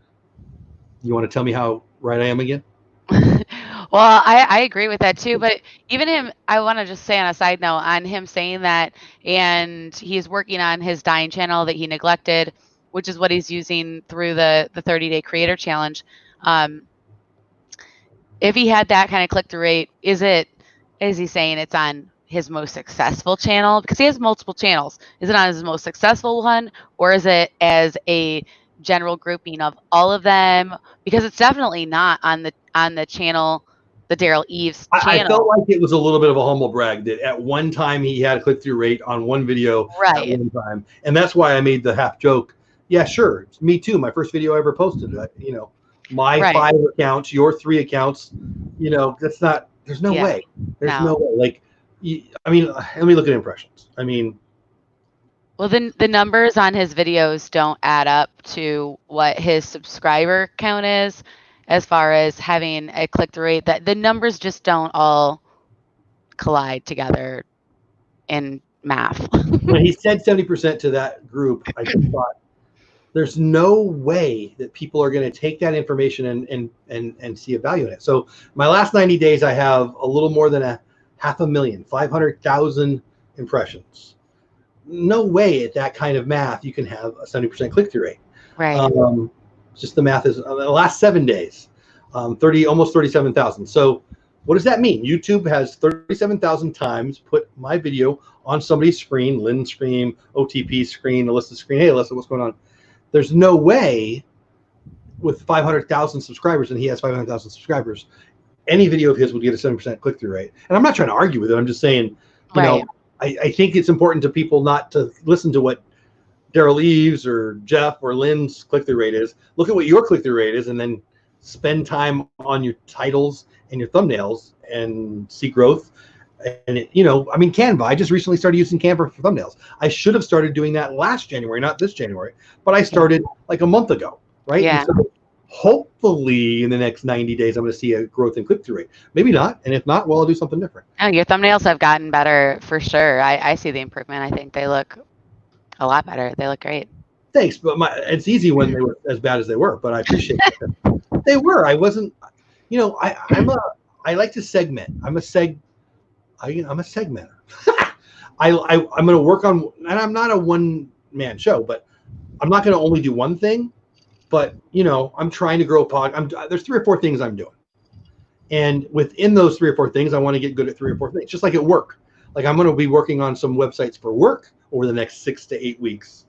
You want to tell me how right I am again? Well, I agree with that too. But even him, I want to just say on a side note on him saying that, and he's working on his dying channel that he neglected, which is what he's using through the 30-day creator challenge. If he had that kind of click-through rate, is he saying it's on his most successful channel? Because he has multiple channels. Is it on his most successful one, or is it as a general grouping of all of them? Because it's definitely not on the channel, the Derral Eves channel. I felt like it was a little bit of a humble brag that at one time he had a click-through rate on one video at one time, and that's why I made the half joke. Yeah, sure, it's me too. My first video I ever posted. My 5 accounts, your 3 accounts. That's not. There's no way. There's no way. Like, I mean, let me look at impressions. I mean, Well, the numbers on his videos don't add up to what his subscriber count is as far as having a click-through rate. That the numbers just don't all collide together in math. When he said 70% to that group, I just thought, there's no way that people are going to take that information and see a value in it. So my last 90 days, I have a little more than 500,000, 500,000 impressions. No way at that kind of math you can have a 70% click-through rate. Right. Just the math is the last 7 days, almost 37,000. So what does that mean? YouTube has 37,000 times put my video on somebody's screen, Lynn's screen, OTP's screen, Alyssa's screen. Hey, Alyssa, what's going on? There's no way with 500,000 subscribers, and he has 500,000 subscribers, any video of his would get a 7% click-through rate. And I'm not trying to argue with it. I'm just saying, you know, I think it's important to people not to listen to what Derral Eves or Jeff or Lynn's click-through rate is. Look at what your click-through rate is, and then spend time on your titles and your thumbnails and see growth. And it, you know, I mean, Canva. I just recently started using Canva for thumbnails. I should have started doing that last January, not this January, but I started like a month ago, right? Yeah. So hopefully in the next 90 days, I'm going to see a growth in click-through rate. Maybe not, and if not, well, I'll do something different. Oh, your thumbnails have gotten better for sure. I see the improvement. I think they look a lot better. They look great. Thanks, but it's easy when they were as bad as they were, but I appreciate that. They were. I wasn't, you know, I like to segment. I'm a segmenter. I'm going to work on, and I'm not a one-man show, but I'm not going to only do one thing. But you know, I'm trying to grow a pod. There's 3 or 4 things I'm doing, and within those 3 or 4 things, I want to get good at 3 or 4 things. Just like at work, like I'm going to be working on some websites for work over the next 6 to 8 weeks,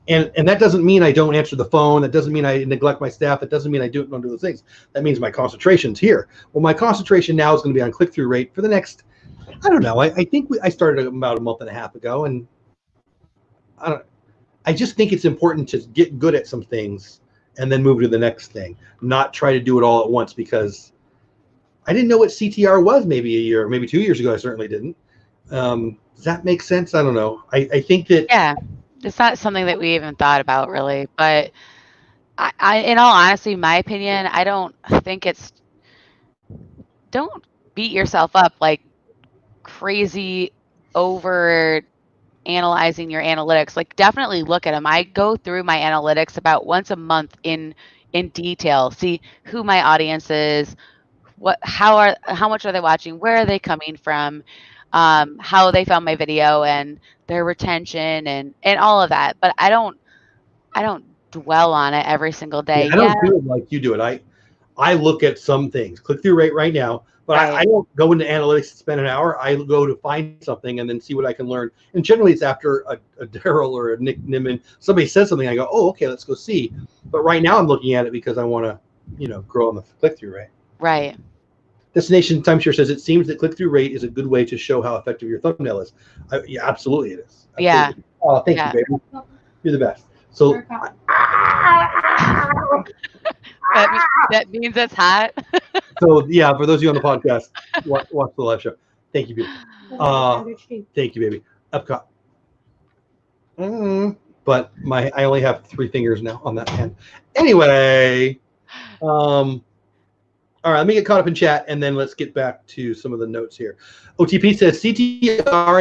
and that doesn't mean I don't answer the phone. That doesn't mean I neglect my staff. That doesn't mean I don't do those things. That means my concentration's here. Well, my concentration now is going to be on click-through rate for the next, I don't know. I think I started about a month and a half ago, and I just think it's important to get good at some things and then move to the next thing, not try to do it all at once, because I didn't know what CTR was maybe a year, maybe 2 years ago. I certainly didn't. Does that make sense? I don't know. I think that. Yeah, it's not something that we even thought about really, but I in all honesty, my opinion, I don't think don't beat yourself up like crazy over analyzing your analytics. Like definitely look at them. I go through my analytics about once a month in detail, see who my audience is, how much are they watching, where are they coming from, how they found my video and their retention and all of that. But I don't dwell on it every single day. I don't do it like you do it. I look at some things, click-through rate right now, but Right. I don't go into analytics and spend an hour. I go to find something and then see what I can learn. And generally it's after a Derral or a Nick Nimmin, somebody says something, I go, oh, okay, let's go see. But right now I'm looking at it because I want to, you know, grow on the click-through rate. Right. Destination Timeshare says, it seems that click-through rate is a good way to show how effective your thumbnail is. Yeah, absolutely it is. Absolutely. Yeah. Oh, thank you, baby. You're the best. So that means it's hot. So yeah, for those of you on the podcast, watch the live show. Thank you, baby. Thank you, baby. Epcot. But I only have 3 fingers now on that hand. Anyway, all right, let me get caught up in chat, and then let's get back to some of the notes here. OTP says CTR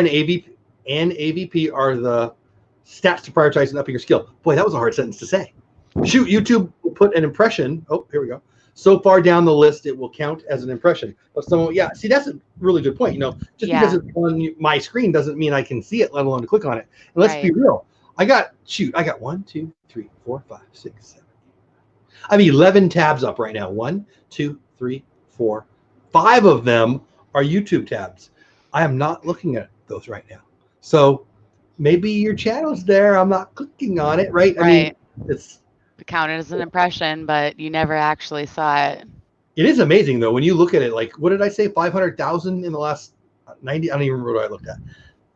and AVP are the stats to prioritize and upping your skill. Boy, that was a hard sentence to say. Shoot, YouTube will put an impression. Oh, here we go. So far down the list, it will count as an impression. But yeah, see, that's a really good point. You know, just because it's on my screen doesn't mean I can see it, let alone to click on it. And let's be real. I got 1, 2, 3, 4, 5, 6, 7. I have 11 tabs up right now. 1, 2, 3, 4. 5 of them are YouTube tabs. I am not looking at those right now. So maybe your channel's there. I'm not clicking on it, right? I mean, it's counted as an impression, but you never actually saw it. It is amazing though when you look at it. Like, what did I say? 500,000 in the last 90. I don't even remember what I looked at.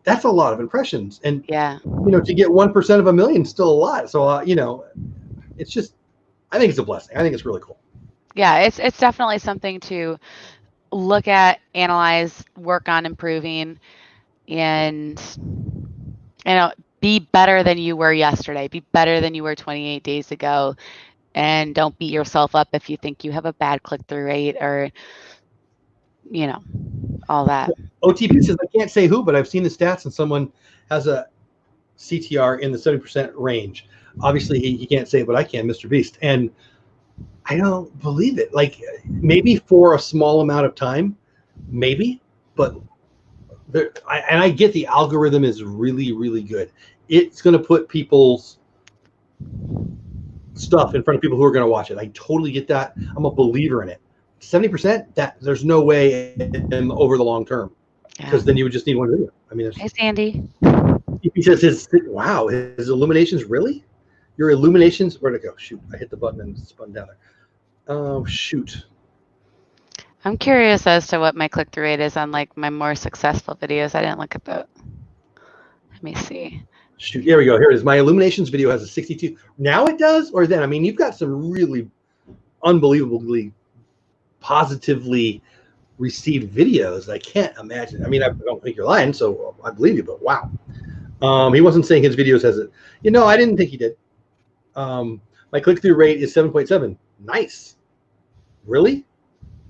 That's a lot of impressions, and yeah, you know, to get 1% of a million is still a lot. So you know, it's just, I think it's a blessing. I think it's really cool. Yeah, it's definitely something to look at, analyze, work on improving, and you know, be better than you were yesterday. Be better than you were 28 days ago. And don't beat yourself up if you think you have a bad click-through rate or, all that. OTP says, I can't say who, but I've seen the stats and someone has a CTR in the 70% range. Obviously, he can't say it, but I can, Mr. Beast. And I don't believe it. Like, maybe for a small amount of time, maybe, but I get the algorithm is really, really good. It's going to put people's stuff in front of people who are going to watch it. I totally get that. I'm a believer in it. 70%, that there's no way over the long term, because then you would just need one video. I mean, hey, Sandy. He says wow, his illuminations, really? Your illuminations, where'd it go? Shoot, I hit the button and spun down there. Oh, shoot. I'm curious as to what my click-through rate is on like my more successful videos. I didn't look at that. Let me see. Shoot, there we go. Here it is. My illuminations video has a 62. Now it does, or then? I mean, you've got some really unbelievably positively received videos. I can't imagine. I mean, I don't think you're lying, so I believe you, but wow. He wasn't saying his videos has it. I didn't think he did. My click-through rate is 7.7. Nice. Really?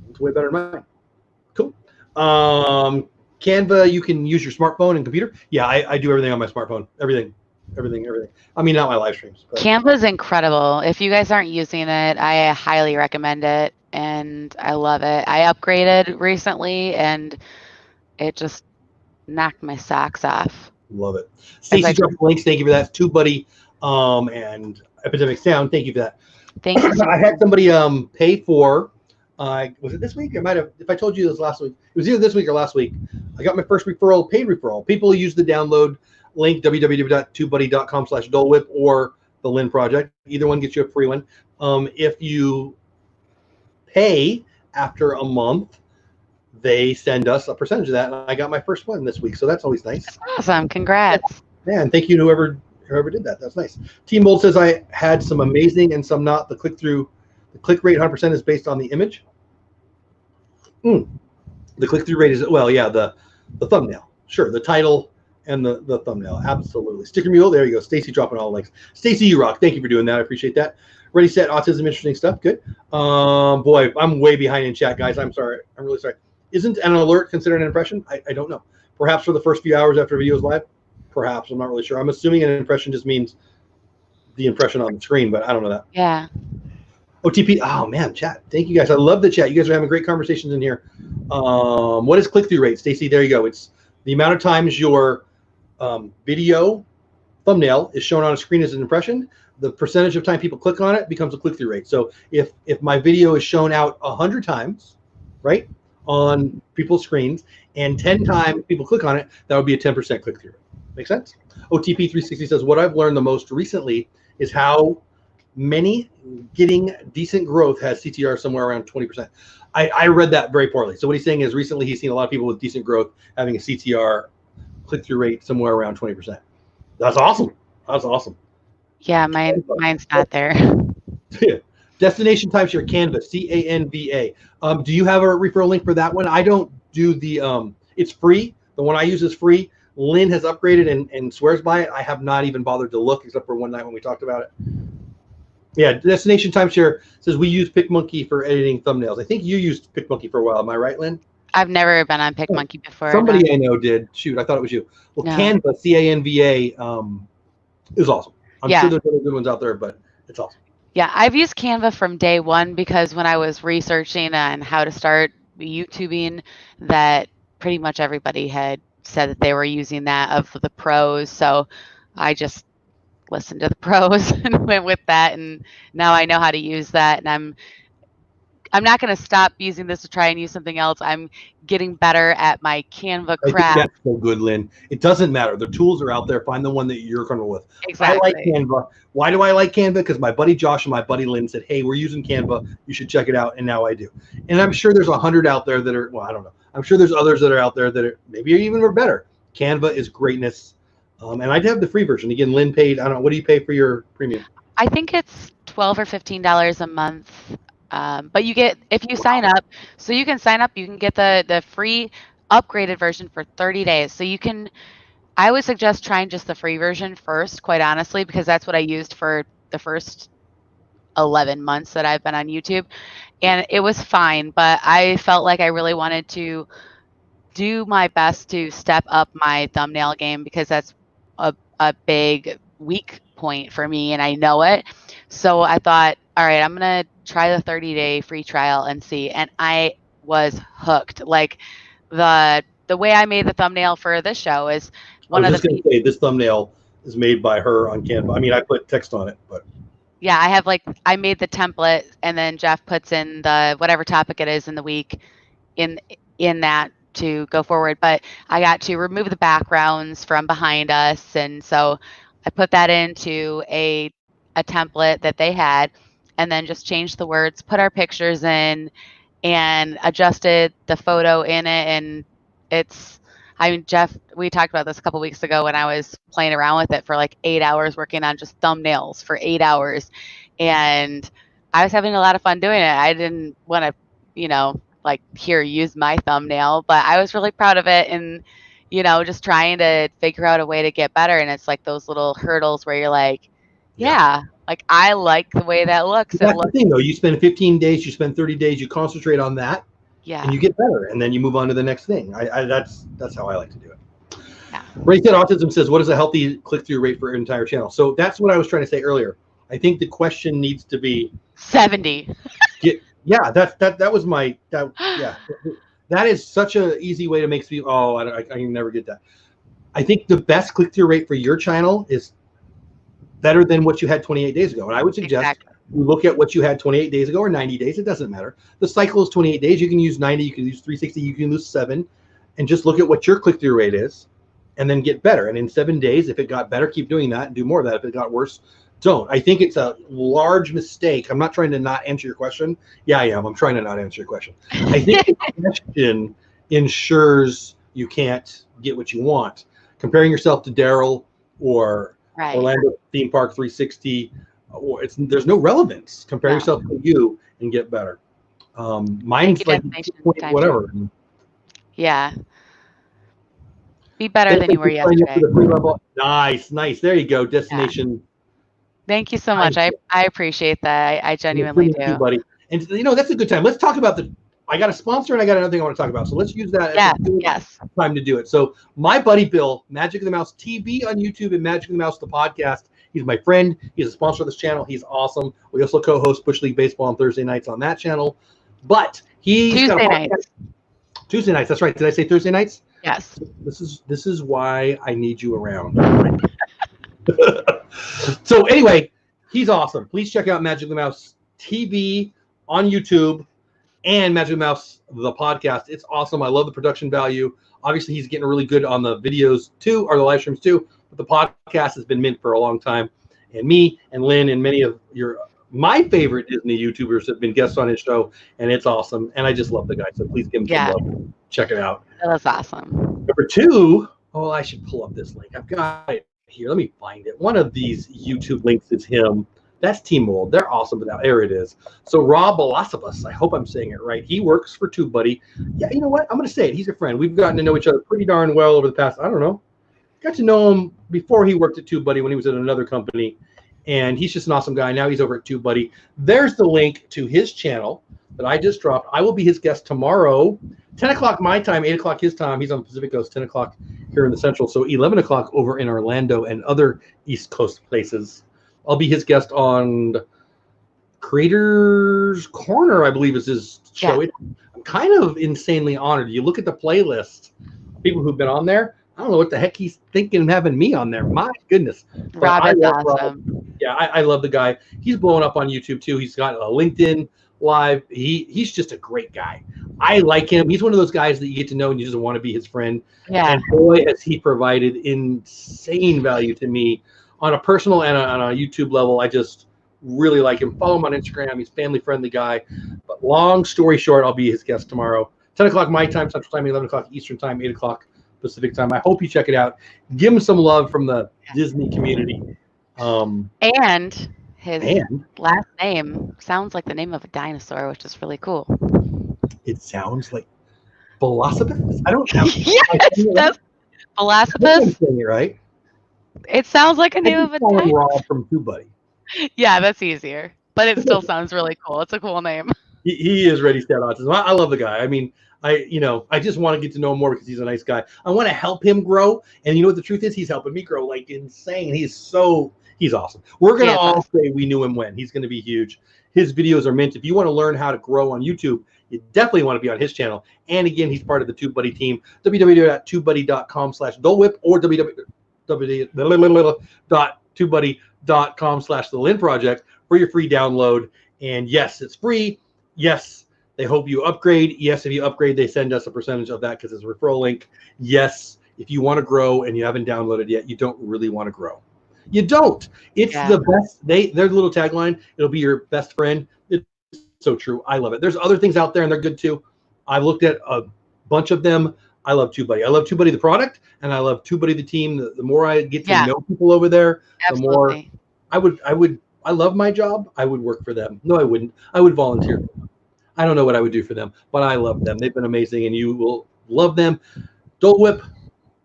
It's way better than mine. Cool. Canva, you can use your smartphone and computer. Yeah, I do everything on my smartphone. Everything. I mean, not my live streams. But. Canva's incredible. If you guys aren't using it, I highly recommend it, and I love it. I upgraded recently, and it just knocked my socks off. Love it. Stacey dropped links. Thank you for that. TubeBuddy and Epidemic Sound. Thank you for that. Thank you. I had somebody pay for. Was it this week? I might have. If I told you this last week, it was either this week or last week. I got my first referral, paid referral. People use the download link www.tubebuddy.com/dolewhip or the Lynn Project. Either one gets you a free one. If you pay after a month, they send us a percentage of that, and I got my first one this week, so that's always nice. That's awesome. Congrats. Yeah, and thank you to whoever did that. That's nice. Team Bold says I had some amazing and some not. The click rate 100% is based on the image. The click-through rate is, the thumbnail. Sure, the title and the thumbnail. Absolutely. Sticker Mule, there you go. Stacy dropping all the links. Stacy, you rock. Thank you for doing that. I appreciate that. Ready, set, autism, interesting stuff. Good. Boy, I'm way behind in chat, guys. I'm sorry. I'm really sorry. Isn't an alert considered an impression? I don't know. Perhaps for the first few hours after a video is live? Perhaps. I'm not really sure. I'm assuming an impression just means the impression on the screen, but I don't know that. Yeah. OTP. Oh, man, chat. Thank you, guys. I love the chat. You guys are having great conversations in here. What is click-through rate? Stacy, there you go. It's the amount of times your video thumbnail is shown on a screen as an impression. The percentage of time people click on it becomes a click-through rate. So if my video is shown out 100 times, right, on people's screens, and 10 times people click on it, that would be a 10% click-through rate. Make sense? OTP360 says, what I've learned the most recently is how many getting decent growth has CTR somewhere around 20%. I read that very poorly. So what he's saying is recently he's seen a lot of people with decent growth having a CTR click-through rate somewhere around 20%. That's awesome. That's awesome. Yeah, mine's not there. Destination Timeshare Canva, Canva. Do you have a referral link for that one? I don't do the, it's free. The one I use is free. Lynn has upgraded and swears by it. I have not even bothered to look except for one night when we talked about it. Yeah, Destination Timeshare says we use PicMonkey for editing thumbnails. I think you used PicMonkey for a while. Am I right, Lynn? I've never been on PicMonkey before. Somebody I know did. Shoot, I thought it was you. Well, no. Canva, Canva, is awesome. I'm sure there's other good ones out there, but it's awesome. Yeah, I've used Canva from day one because when I was researching on how to start YouTubing, that pretty much everybody had said that they were using that of the pros. So I just listened to the pros and went with that, and now I know how to use that, and I'm not going to stop using this to try and use something else. I'm getting better at my Canva craft. That's so good, Lynn. It doesn't matter. The tools are out there. Find the one that you're comfortable with. Exactly. I like Canva. Why do I like Canva? Because my buddy Josh and my buddy Lynn said, hey, we're using Canva. You should check it out. And now I do. And I'm sure there's 100 out there that are, well, I don't know. I'm sure there's others that are out there that are maybe even are better. Canva is greatness. And I have the free version. Again, Lynn paid, I don't know, what do you pay for your premium? I think it's $12 or $15 a month. But you get, if you sign up, so you can sign up, you can get the free upgraded version for 30 days. So you can I would suggest trying just the free version first, quite honestly, because that's what I used for the first 11 months that I've been on YouTube. And it was fine, but I felt like I really wanted to do my best to step up my thumbnail game because that's a big weak point for me and I know it. So I thought, all right, I'm going to try the 30-day free trial and see. And I was hooked. Like the way I made the thumbnail for this show is I was just going to say this thumbnail is made by her on Canva. I mean, I put text on it, but yeah, I made the template and then Jeff puts in the whatever topic it is in the week in that to go forward. But I got to remove the backgrounds from behind us, and so I put that into a template that they had, and then just changed the words, put our pictures in, and adjusted the photo in it. And I mean, Jeff, we talked about this a couple weeks ago when I was playing around with it for like 8 hours, working on just thumbnails for 8 hours. And I was having a lot of fun doing it. I didn't want to, like, here, use my thumbnail, but I was really proud of it. And, just trying to figure out a way to get better. And it's like those little hurdles where you're like, yeah, like I like the way that looks. That's the thing, though. You spend 15 days, you spend 30 days, you concentrate on that, and you get better, and then you move on to the next thing. That's how I like to do it. Yeah. Ray said, Autism says, what is a healthy click-through rate for an entire channel? So that's what I was trying to say earlier. I think the question needs to be 70. Yeah, that was my yeah. That is such an easy way to make people. Oh, I can never get that. I think the best click-through rate for your channel is better than what you had 28 days ago. And I would suggest you look at what you had 28 days ago or 90 days. It doesn't matter. The cycle is 28 days. You can use 90. You can use 360. You can use 7, and just look at what your click-through rate is, and then get better. And in 7 days, if it got better, keep doing that and do more of that. If it got worse, don't. I think it's a large mistake. I'm not trying to not answer your question. Yeah, I am. I'm trying to not answer your question. I think the question ensures you can't get what you want. Comparing yourself to Derral or Orlando Theme Park 360, there's no relevance. Compare yourself to you and get better. Mine's like whatever. Yeah. Be better than you were yesterday. Nice. There you go. Destination. Yeah. Thank you so much. I appreciate that. I genuinely do. Buddy. And that's a good time. Let's talk about I got a sponsor and I got another thing I want to talk about. So let's use that as a time to do it. So my buddy Bill, Magic of the Mouse TV on YouTube and Magic of the Mouse the podcast. He's my friend. He's a sponsor of this channel. He's awesome. We also co-host Bush League Baseball on Thursday nights on that channel. But Tuesday nights. Tuesday nights. That's right. Did I say Thursday nights? Yes. This is why I need you around. So anyway, he's awesome. Please check out Magic of the Mouse TV on YouTube and Magic of the Mouse the podcast. It's awesome. I love the production value. Obviously, he's getting really good on the videos too, or the live streams too. But the podcast has been mint for a long time. And me and Lynn and many of my favorite Disney YouTubers have been guests on his show, and it's awesome. And I just love the guy. So please give him some love. Check it out. That was awesome. Number 2, I should pull up this link. I've got it here. Let me find it. One of these YouTube links is him. That's Team Mold. They're awesome. But there it is. So Rob Velasovas, I hope I'm saying it right. He works for TubeBuddy. Yeah, you know what? I'm going to say it. He's a friend. We've gotten to know each other pretty darn well over the past, I don't know. Got to know him before he worked at TubeBuddy when he was at another company. And he's just an awesome guy. Now he's over at TubeBuddy. There's the link to his channel that I just dropped. I will be his guest tomorrow, 10 o'clock my time, 8 o'clock his time. He's on the Pacific Coast, 10 o'clock here in the Central. So 11 o'clock over in Orlando and other East Coast places. I'll be his guest on Creators Corner, I believe is his show. Yeah. I'm kind of insanely honored. You look at the playlist, people who've been on there. I don't know what the heck he's thinking of having me on there. My goodness. Rob is awesome. Yeah, I love the guy. He's blowing up on YouTube too. He's got a LinkedIn Live. He's just a great guy. I like him. He's one of those guys that you get to know and you just want to be his friend. Yeah. And boy, has he provided insane value to me on a personal and on a YouTube level. I just really like him. Follow him on Instagram. He's a family-friendly guy. But long story short, I'll be his guest tomorrow. 10 o'clock my time, Central Time, 11 o'clock Eastern Time, 8 o'clock Pacific Time. I hope you check it out. Give him some love from the Disney community. And his last name sounds like the name of a dinosaur, which is really cool. It sounds like Velocipede? I don't know. Yes, Philosophus? Saying it right. It sounds like a I name just of a call him type. Rob from TubeBuddy. Yeah, that's easier. But it still sounds really cool. It's a cool name. He is ready set autism. I love the guy. I mean, I just want to get to know him more because he's a nice guy. I want to help him grow. And you know what the truth is? He's helping me grow like insane. He's awesome. We're going to all say we knew him when. He's going to be huge. His videos are mint. If you want to learn how to grow on YouTube, you definitely want to be on his channel. And again, he's part of the TubeBuddy team, www.tubebuddy.com/DoleWhip or www.tubebuddy.com/the Lynn Project for your free download. And yes, it's free. Yes, they hope you upgrade. Yes, if you upgrade, they send us a percentage of that because it's a referral link. Yes, if you want to grow and you haven't downloaded yet, you don't really want to grow. You don't. It's the best. Their little tagline, it'll be your best friend. It's so true. I love it. There's other things out there and they're good too. I've looked at a bunch of them. I love TubeBuddy. I love TubeBuddy the product, and I love TubeBuddy the team. The more I get to know people over there, the more I love my job. I would work for them. No, I wouldn't. I would volunteer. I don't know what I would do for them, but I love them. They've been amazing, and you will love them. Dole Whip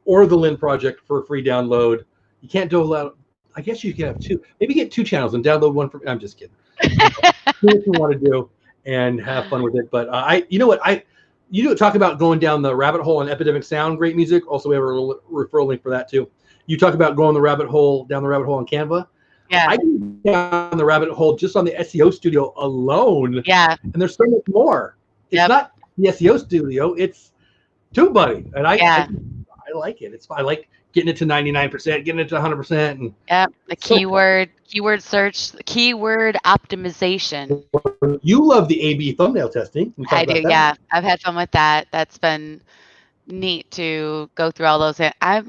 or the Lynn Project for a free download. You can't dole out. I guess you can have two. Maybe get two channels and download one for. I'm just kidding. Do what you want to do and have fun with it. But talk about going down the rabbit hole on Epidemic Sound. Great music. Also, we have a referral link for that too. You talk about going down the rabbit hole on Canva. Yeah. I can down the rabbit hole just on the SEO studio alone. Yeah. And there's so much more. It's not the SEO studio, it's TubeBuddy. And I like it. I like getting it to 99%, getting it to 100%. And the keyword search, keyword optimization. You love the A/B thumbnail testing. I do, yeah. I've had fun with that. That's been neat to go through all those. I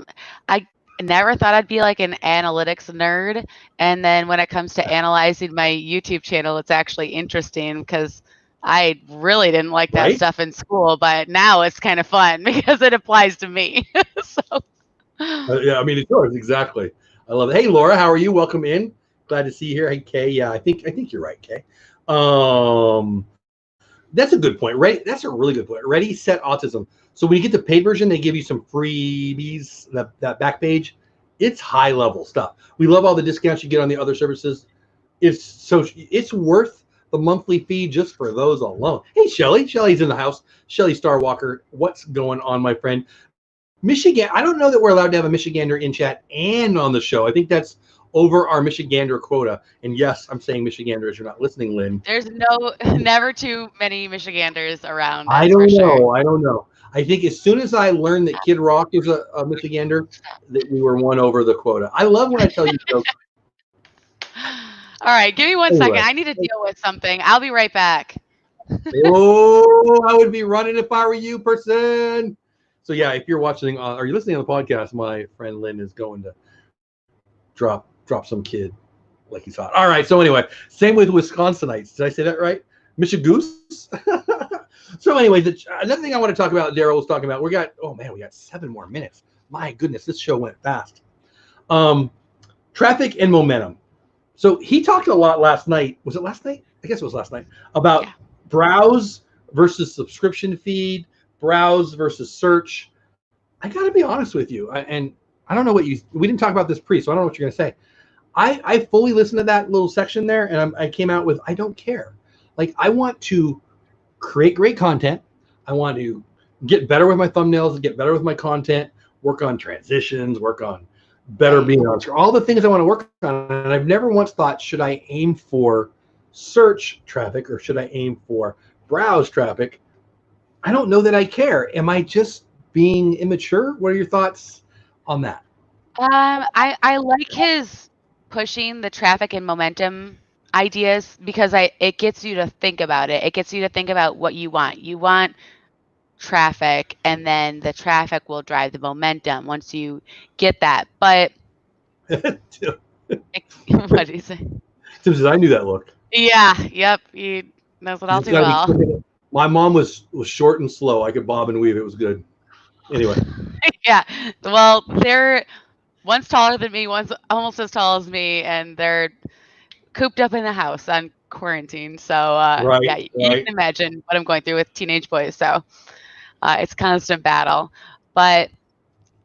never thought I'd be like an analytics nerd, and then when it comes to analyzing my YouTube channel, it's actually interesting because I really didn't like that stuff in school, but now it's kind of fun because it applies to me. Yeah, I mean it does exactly. I love it. Hey Laura, how are you? Welcome in. Glad to see you here. Hey Kay, yeah, I think you're right, Kay. That's a good point, right? That's a really good point. Ready, set, autism. So when you get the paid version, they give you some freebies. That back page, it's high level stuff. We love all the discounts you get on the other services. It's worth the monthly fee just for those alone. Hey Shelly, Shelly's in the house. Shelly Starwalker, what's going on, my friend? Michigan. I don't know that we're allowed to have a Michigander in chat and on the show. I think that's over our Michigander quota. And yes, I'm saying Michigander as you're not listening, Lynn. There's never too many Michiganders around. I don't know. I think as soon as I learned that Kid Rock is a Michigander, that we were won over the quota. I love when I tell you jokes. All right, give me one second. I need to deal with something. I'll be right back. Oh, I would be running if I were you, person. So yeah, if you're watching or you're listening on the podcast, my friend Lynn is going to drop some kid like he's hot. All right. So anyway, same with Wisconsinites. Did I say that right? Michigoose. So anyway, another thing I want to talk about, Derral was talking about. We got 7 more minutes. My goodness, this show went fast. Traffic and momentum. So he talked a lot last night. Was it last night? I guess it was last night about browse versus subscription feed, browse versus search. I got to be honest with you, and I don't know what we didn't talk about this so I don't know what you're going to say. I fully listened to that little section there, and I came out with, I don't care. Like, I want to create great content. I want to get better with my thumbnails, get better with my content, work on transitions, work on better being on screen, all the things I want to work on. And I've never once thought, should I aim for search traffic or should I aim for browse traffic? I don't know that I care. Am I just being immature? What are your thoughts on that? I like his pushing the traffic and momentum ideas because it gets you to think about it. It gets you to think about what you want. You want traffic, and then the traffic will drive the momentum once you get that. But what do you say? Tim says, I knew that look. Yeah, yep. He knows it all too well. My mom was short and slow. I could bob and weave. It was good. Anyway. Yeah. Well, they're one's taller than me, one's almost as tall as me, and they're cooped up in the house on quarantine. So you can imagine what I'm going through with teenage boys. So it's constant battle. But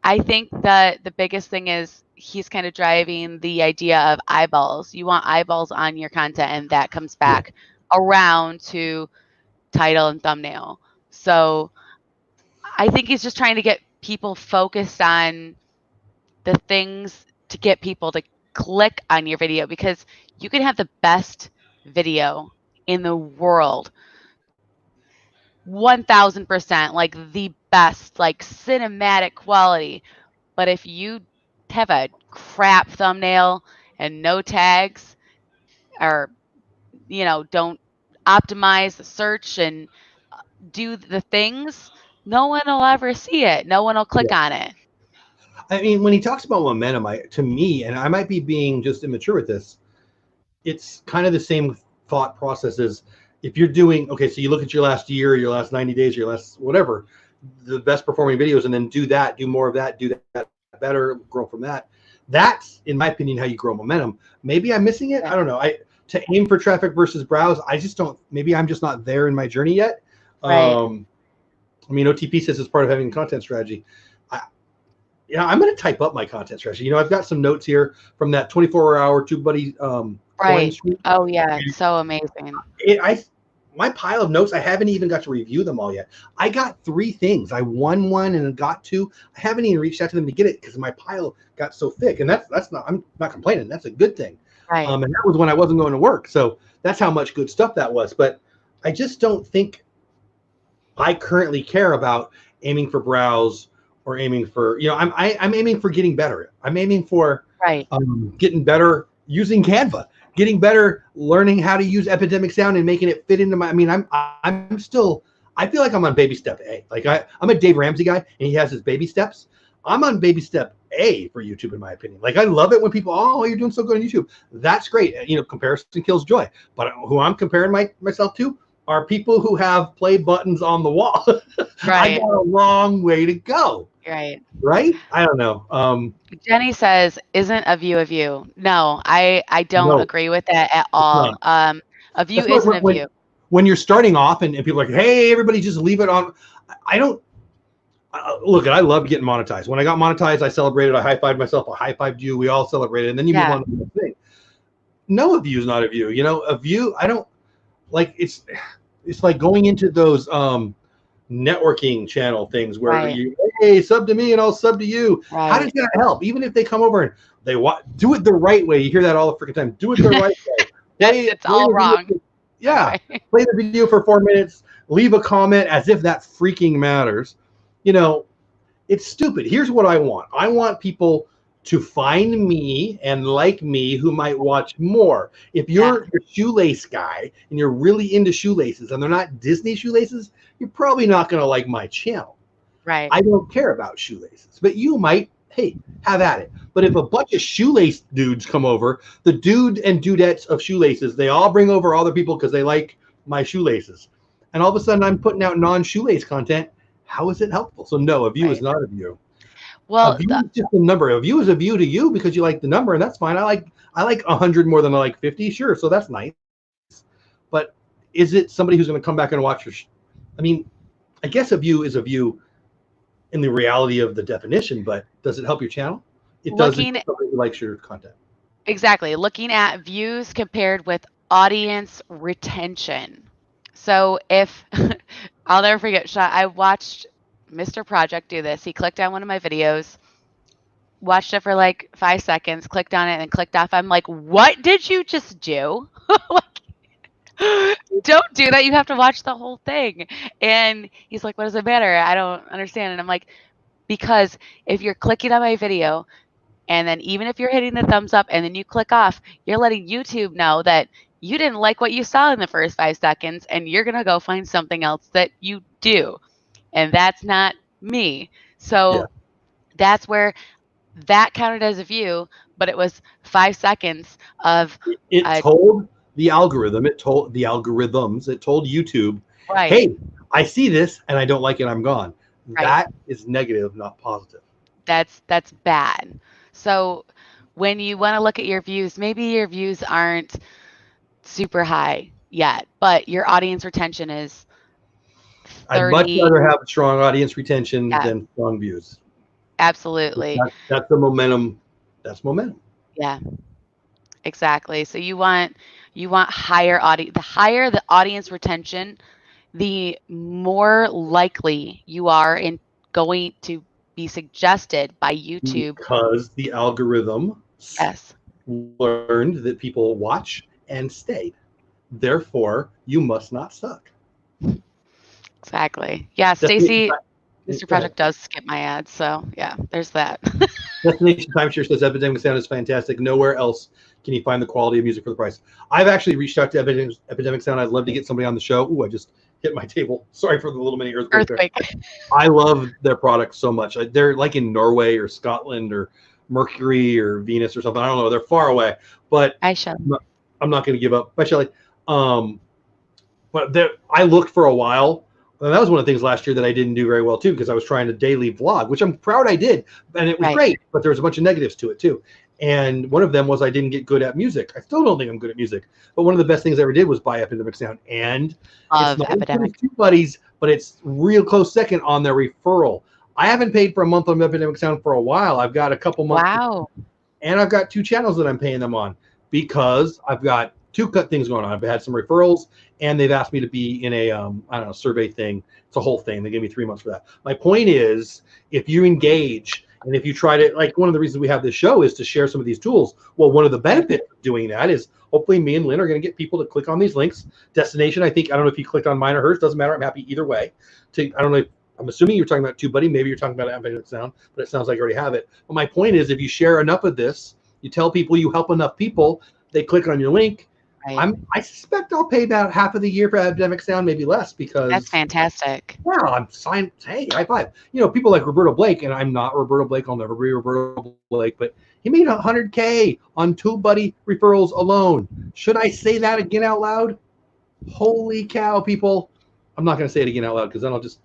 I think that the biggest thing is he's kind of driving the idea of eyeballs. You want eyeballs on your content, and that comes back around to title and thumbnail. So I think he's just trying to get people focused on the things to get people to click on your video, because you can have the best video in the world, 1000%, like the best, like cinematic quality. But if you have a crap thumbnail and no tags, or, don't optimize the search and do the things, no one will ever see it. No one will click on it. I mean, when he talks about momentum, to me, and I might be being just immature with this, it's kind of the same thought process as if you're doing, okay, so you look at your last year, your last 90 days, your last whatever, the best performing videos, and then do more of that, do that better, grow from that. That's, in my opinion, how you grow momentum. Maybe I'm missing it. I don't know. To aim for traffic versus browse, I just don't, maybe I'm just not there in my journey yet. Right. I mean, OTP says it's part of having a content strategy. I'm going to type up my content strategy. I've got some notes here from that 24-hour TubeBuddy. Right. Oh yeah, it's so amazing. My pile of notes, I haven't even got to review them all yet. I got 3 things. I won 1 and got 2. I haven't even reached out to them to get it because my pile got so thick. And that's not, I'm not complaining. That's a good thing. Right. And that was when I wasn't going to work. So that's how much good stuff that was. But I just don't think I currently care about aiming for browse or aiming for, I'm aiming for getting better. I'm aiming for getting better using Canva, getting better learning how to use Epidemic Sound and making it fit into my, I'm still, I feel like I'm on baby step A. Like I'm a Dave Ramsey guy and he has his baby steps. I'm on baby step A for YouTube, in my opinion. Like I love it when people, oh, you're doing so good on YouTube. That's great. Comparison kills joy. But who I'm comparing myself to are people who have play buttons on the wall. Right. I got a long way to go. Right? I don't know. Jenny says, isn't a view a view? No, I don't agree with that at all. A view isn't a view. When you're starting off and people are like, hey, everybody just leave it on. I don't. Look, I love getting monetized. When I got monetized, I celebrated. I high-fived myself. I high-fived you. We all celebrated. And then you move on to the next thing. No, a view is not a view. A view, I don't like. It's like going into those networking channel things where you, hey, sub to me and I'll sub to you. How does that help? Even if they come over and they do it the right way. You hear that all the freaking time. Do it the right way. It's all wrong. Play the video for 4 minutes. Leave a comment as if that freaking matters. It's stupid. Here's what I want. I want people to find me and like me who might watch more. If you're a shoelace guy and you're really into shoelaces and they're not Disney shoelaces, you're probably not going to like my channel. Right. I don't care about shoelaces, but you might, hey, have at it. But if a bunch of shoelace dudes come over, the dude and dudettes of shoelaces, they all bring over other people because they like my shoelaces. And all of a sudden I'm putting out non-shoelace content. How is it helpful? So no, a view is not a view. Well, a view is just a number. A view is a view to you because you like the number, and that's fine. I like 100 more than I like 50. Sure, so that's nice. But is it somebody who's going to come back and watch your? I guess a view is a view in the reality of the definition. But does it help your channel? It doesn't. Somebody who likes your content. Exactly. Looking at views compared with audience retention. So if I'll never forget, I watched Mr. Project do this. He clicked on one of my videos, watched it for like 5 seconds, clicked on it, and clicked off. I'm like, what did you just do? Don't do that. You have to watch the whole thing. And he's like, what does it matter? I don't understand. And I'm like, because if you're clicking on my video, and then even if you're hitting the thumbs up and then you click off, you're letting YouTube know that you didn't like what you saw in the first 5 seconds, and you're going to go find something else that you do. And that's not me. So that's where that counted as a view, but it was 5 seconds of. It told the algorithm, it told the algorithms, it told YouTube, hey, I see this and I don't like it, I'm gone. That is negative, not positive. That's bad. So when you want to look at your views, maybe your views aren't super high yet, but your audience retention is 30. I'd much rather have strong audience retention than strong views. Absolutely. That's the momentum. That's momentum. Yeah, exactly. So you want higher audience. The higher the audience retention, the more likely you are in going to be suggested by YouTube. Because the algorithm Yes, learned that people watch and stay. Therefore, you must not suck. exactly. Yeah, Stacy, Mr. Project does skip my ads, so yeah, there's that. Destination Timeshare says Epidemic Sound is fantastic. Nowhere else can you find the quality of music for the price. I've actually reached out to Epidemic Sound. I'd love to get somebody on the show. Ooh, I just hit my table. Sorry for the little mini earthquake there. I love their products so much. They're like in Norway or Scotland or Mercury or Venus or something. I don't know. They're far away, but I'm not going to give up. Bye, Shelly. But I looked for a while. And that was one of the things last year that I didn't do very well too, because I was trying to daily vlog, which I'm proud I did, and it was great. But there was a bunch of negatives to it too. And one of them was I didn't get good at music. I still don't think I'm good at music. But one of the best things I ever did was buy Epidemic Sound, and it's not Epidemic Two Buddies, but it's real close second on their referral. I haven't paid for a month on Epidemic Sound for a while. I've got a couple months. Wow. And I've got 2 channels that I'm paying them on because I've got 2 things going on. I've had some referrals, and they've asked me to be in a I don't know, survey thing. It's a whole thing. They gave me 3 months for that. My point is, if you engage and if you try to, like, one of the reasons we have this show is to share some of these tools. Well, one of the benefits of doing that is hopefully me and Lynn are going to get people to click on these links. Destination, I don't know if you clicked on mine or hers. Doesn't matter. I'm happy either way. I don't know. I'm assuming you're talking about TubeBuddy. Maybe you're talking about Epidemic Sound, but it sounds like you already have it. But my point is, if you share enough of this, you tell people, you help enough people, they click on your link. I suspect I'll pay about half of the year for Epidemic Sound, maybe less, because that's fantastic. Yeah, I'm signed. Hey, high five. You know, people like Roberto Blake, and I'm not Roberto Blake. I'll never be Roberto Blake, but he made $100K on TubeBuddy referrals alone. Should I say that again out loud? Holy cow, people! I'm not going to say it again out loud because then I'll just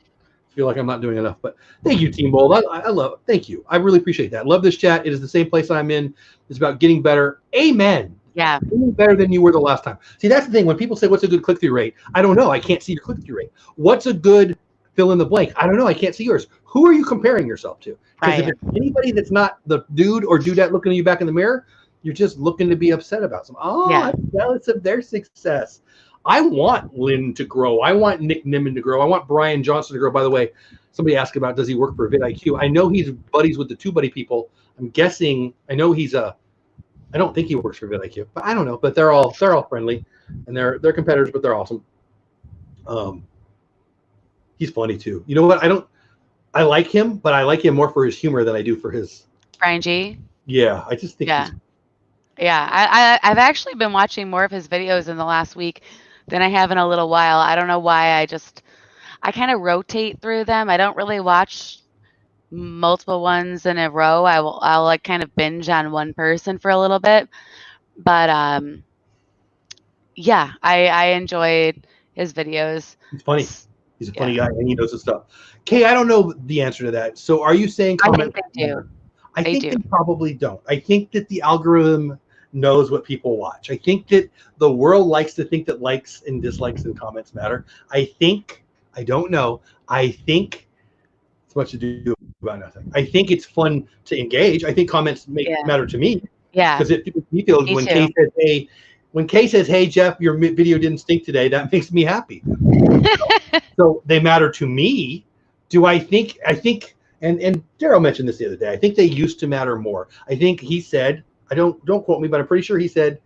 feel like I'm not doing enough. But thank you, Team Bold. I love it. Thank you. I really appreciate that. Love this chat. It is the same place I'm in. It's about getting better. Amen. Yeah. Getting better than you were the last time. See, that's the thing. When people say, what's a good click-through rate? I don't know. I can't see your click-through rate. What's a good fill in the blank? I don't know. I can't see yours. Who are you comparing yourself to? Because if it's anybody that's not the dude or dudette looking at you back in the mirror, you're just looking to be upset about something. I'm jealous of their success. I want Lynn to grow. I want Nick Nimmin to grow. I want Brian Johnson to grow. By the way, somebody asked about, does he work for vidIQ? I know he's buddies with the TubeBuddy people. I'm guessing. I know he's I don't think he works for vidIQ, but I don't know. But they're all friendly, and they're competitors, but they're awesome. He's funny too. You know what? I like him, but I like him more for his humor than I do for his. Brian G. Yeah, I just think. Yeah, I've actually been watching more of his videos in the last week than I have in a little while. I don't know why. I kind of rotate through them. I don't really watch multiple ones in a row. I'll like kind of binge on one person for a little bit. But yeah, I enjoyed his videos. He's funny. He's a funny guy, and he knows his stuff. Kay, I don't know the answer to that. So are you saying comment? I think they do. I think they probably don't. I think that the algorithm knows what people watch. I think that the world likes to think that likes and dislikes and comments matter. I don't know. I think it's much to do about nothing. I think it's fun to engage. I think comments matter to me. Yeah. Because it makes me feel when Kay says, hey, Jeff, your video didn't stink today, that makes me happy. So they matter to me. I think, and Derral mentioned this the other day, I think they used to matter more. I think he said, don't quote me, but I'm pretty sure he said,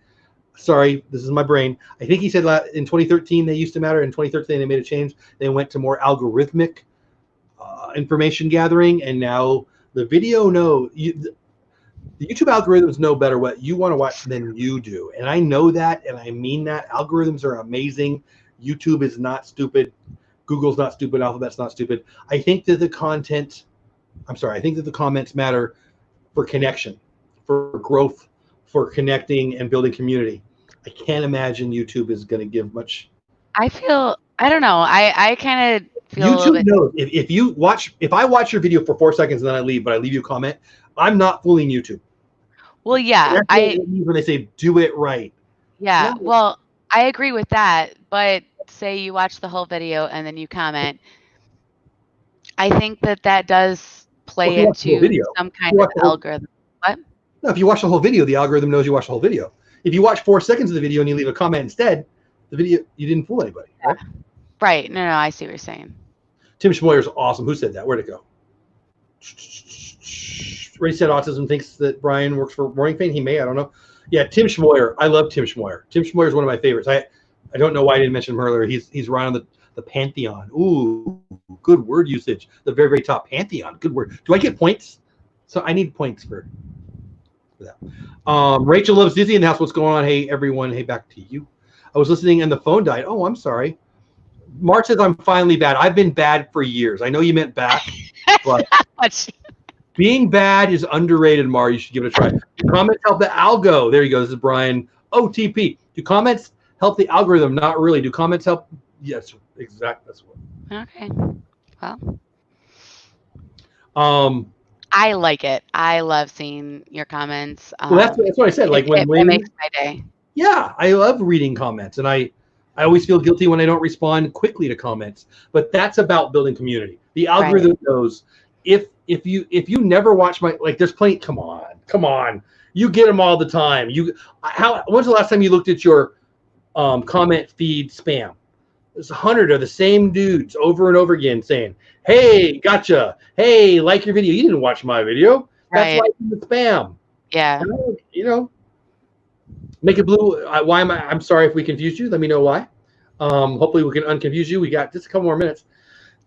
sorry, this is my brain. I think he said in 2013 they used to matter. In 2013 they made a change. They went to more algorithmic information gathering, and now the video the YouTube algorithms know better what you want to watch than you do. And I know that, and I mean that. Algorithms are amazing. YouTube is not stupid. Google's not stupid. Alphabet's not stupid. I think that the comments matter for connection, for growth, for connecting and building community. I can't imagine YouTube is going to give much. I don't know. I kind of feel YouTube knows. If I watch your video for 4 seconds and then I leave, but I leave you a comment, I'm not fooling YouTube. Well, yeah. When they say do it right. Yeah. No. Well, I agree with that. But say you watch the whole video and then you comment, I think that does play into some kind of algorithm. What? No, if you watch the whole video, the algorithm knows you watched the whole video. If you watch 4 seconds of the video and you leave a comment instead, the video, you didn't fool anybody, right? Right. No, I see what you're saying. Tim Schmoyer's awesome. Who said that? Where'd it go? Ray said autism thinks that Brian works for Morning Pain. He may, I don't know. Yeah, Tim Schmoyer. I love Tim Schmoyer. Tim Schmoyer is one of my favorites. I don't know why I didn't mention him earlier. He's right on the Pantheon. Ooh, good word usage. The very, very top Pantheon. Good word. Do I get points? So I need points for that. Rachel loves Disney in the house. What's going on? Hey, everyone. Hey, back to you. I was listening and the phone died. Oh, I'm sorry. Mark says I'm finally bad. I've been bad for years. I know you meant back, but being bad is underrated, Mar. You should give it a try. Do comments help the algo? There you go. This is Brian. OTP. Do comments help the algorithm? Not really. Do comments help? Yes, exactly. That's what. Okay. Well. I like it. I love seeing your comments. Well, that's what I said. Like when it makes my day. Yeah, I love reading comments, and I always feel guilty when I don't respond quickly to comments. But that's about building community. The algorithm knows if you never watch my, like, there's plenty. Come on. You get them all the time. When's the last time you looked at your comment feed spam? There's 100 of the same dudes over and over again saying, "Hey, gotcha. Hey, like your video. You didn't watch my video. That's liking the spam." Yeah. Make it blue. Why am I'm sorry if we confused you. Let me know why. Hopefully we can unconfuse you. We got just a couple more minutes.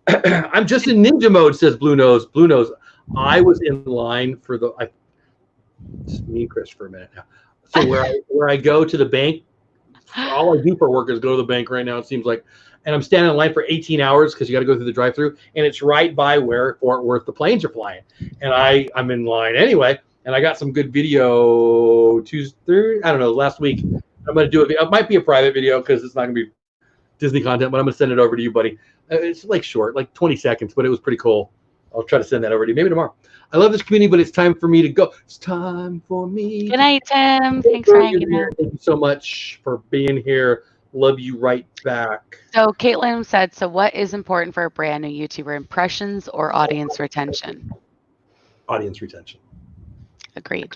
I'm just in ninja mode, says Blue Nose. Blue Nose. I was in line for just me and Chris for a minute now. So where I go to the bank, all I do for work is go to the bank right now, it seems like. And I'm standing in line for 18 hours because you got to go through the drive-thru, and it's right by where Fort Worth the planes are flying. And I'm in line anyway, and I got some good video Tuesday, I don't know, last week. I'm going to do it. It might be a private video because it's not going to be Disney content, but I'm going to send it over to you, buddy. It's like short, like 20 seconds, but it was pretty cool. I'll try to send that over to you, maybe tomorrow. I love this community, but it's time for me to go. It's time for me. Good night, Tim. Thanks for hanging out. Thank you so much for being here. Love you right back. So Caitlin said, so what is important for a brand new YouTuber, impressions or audience retention? Audience retention. Agreed.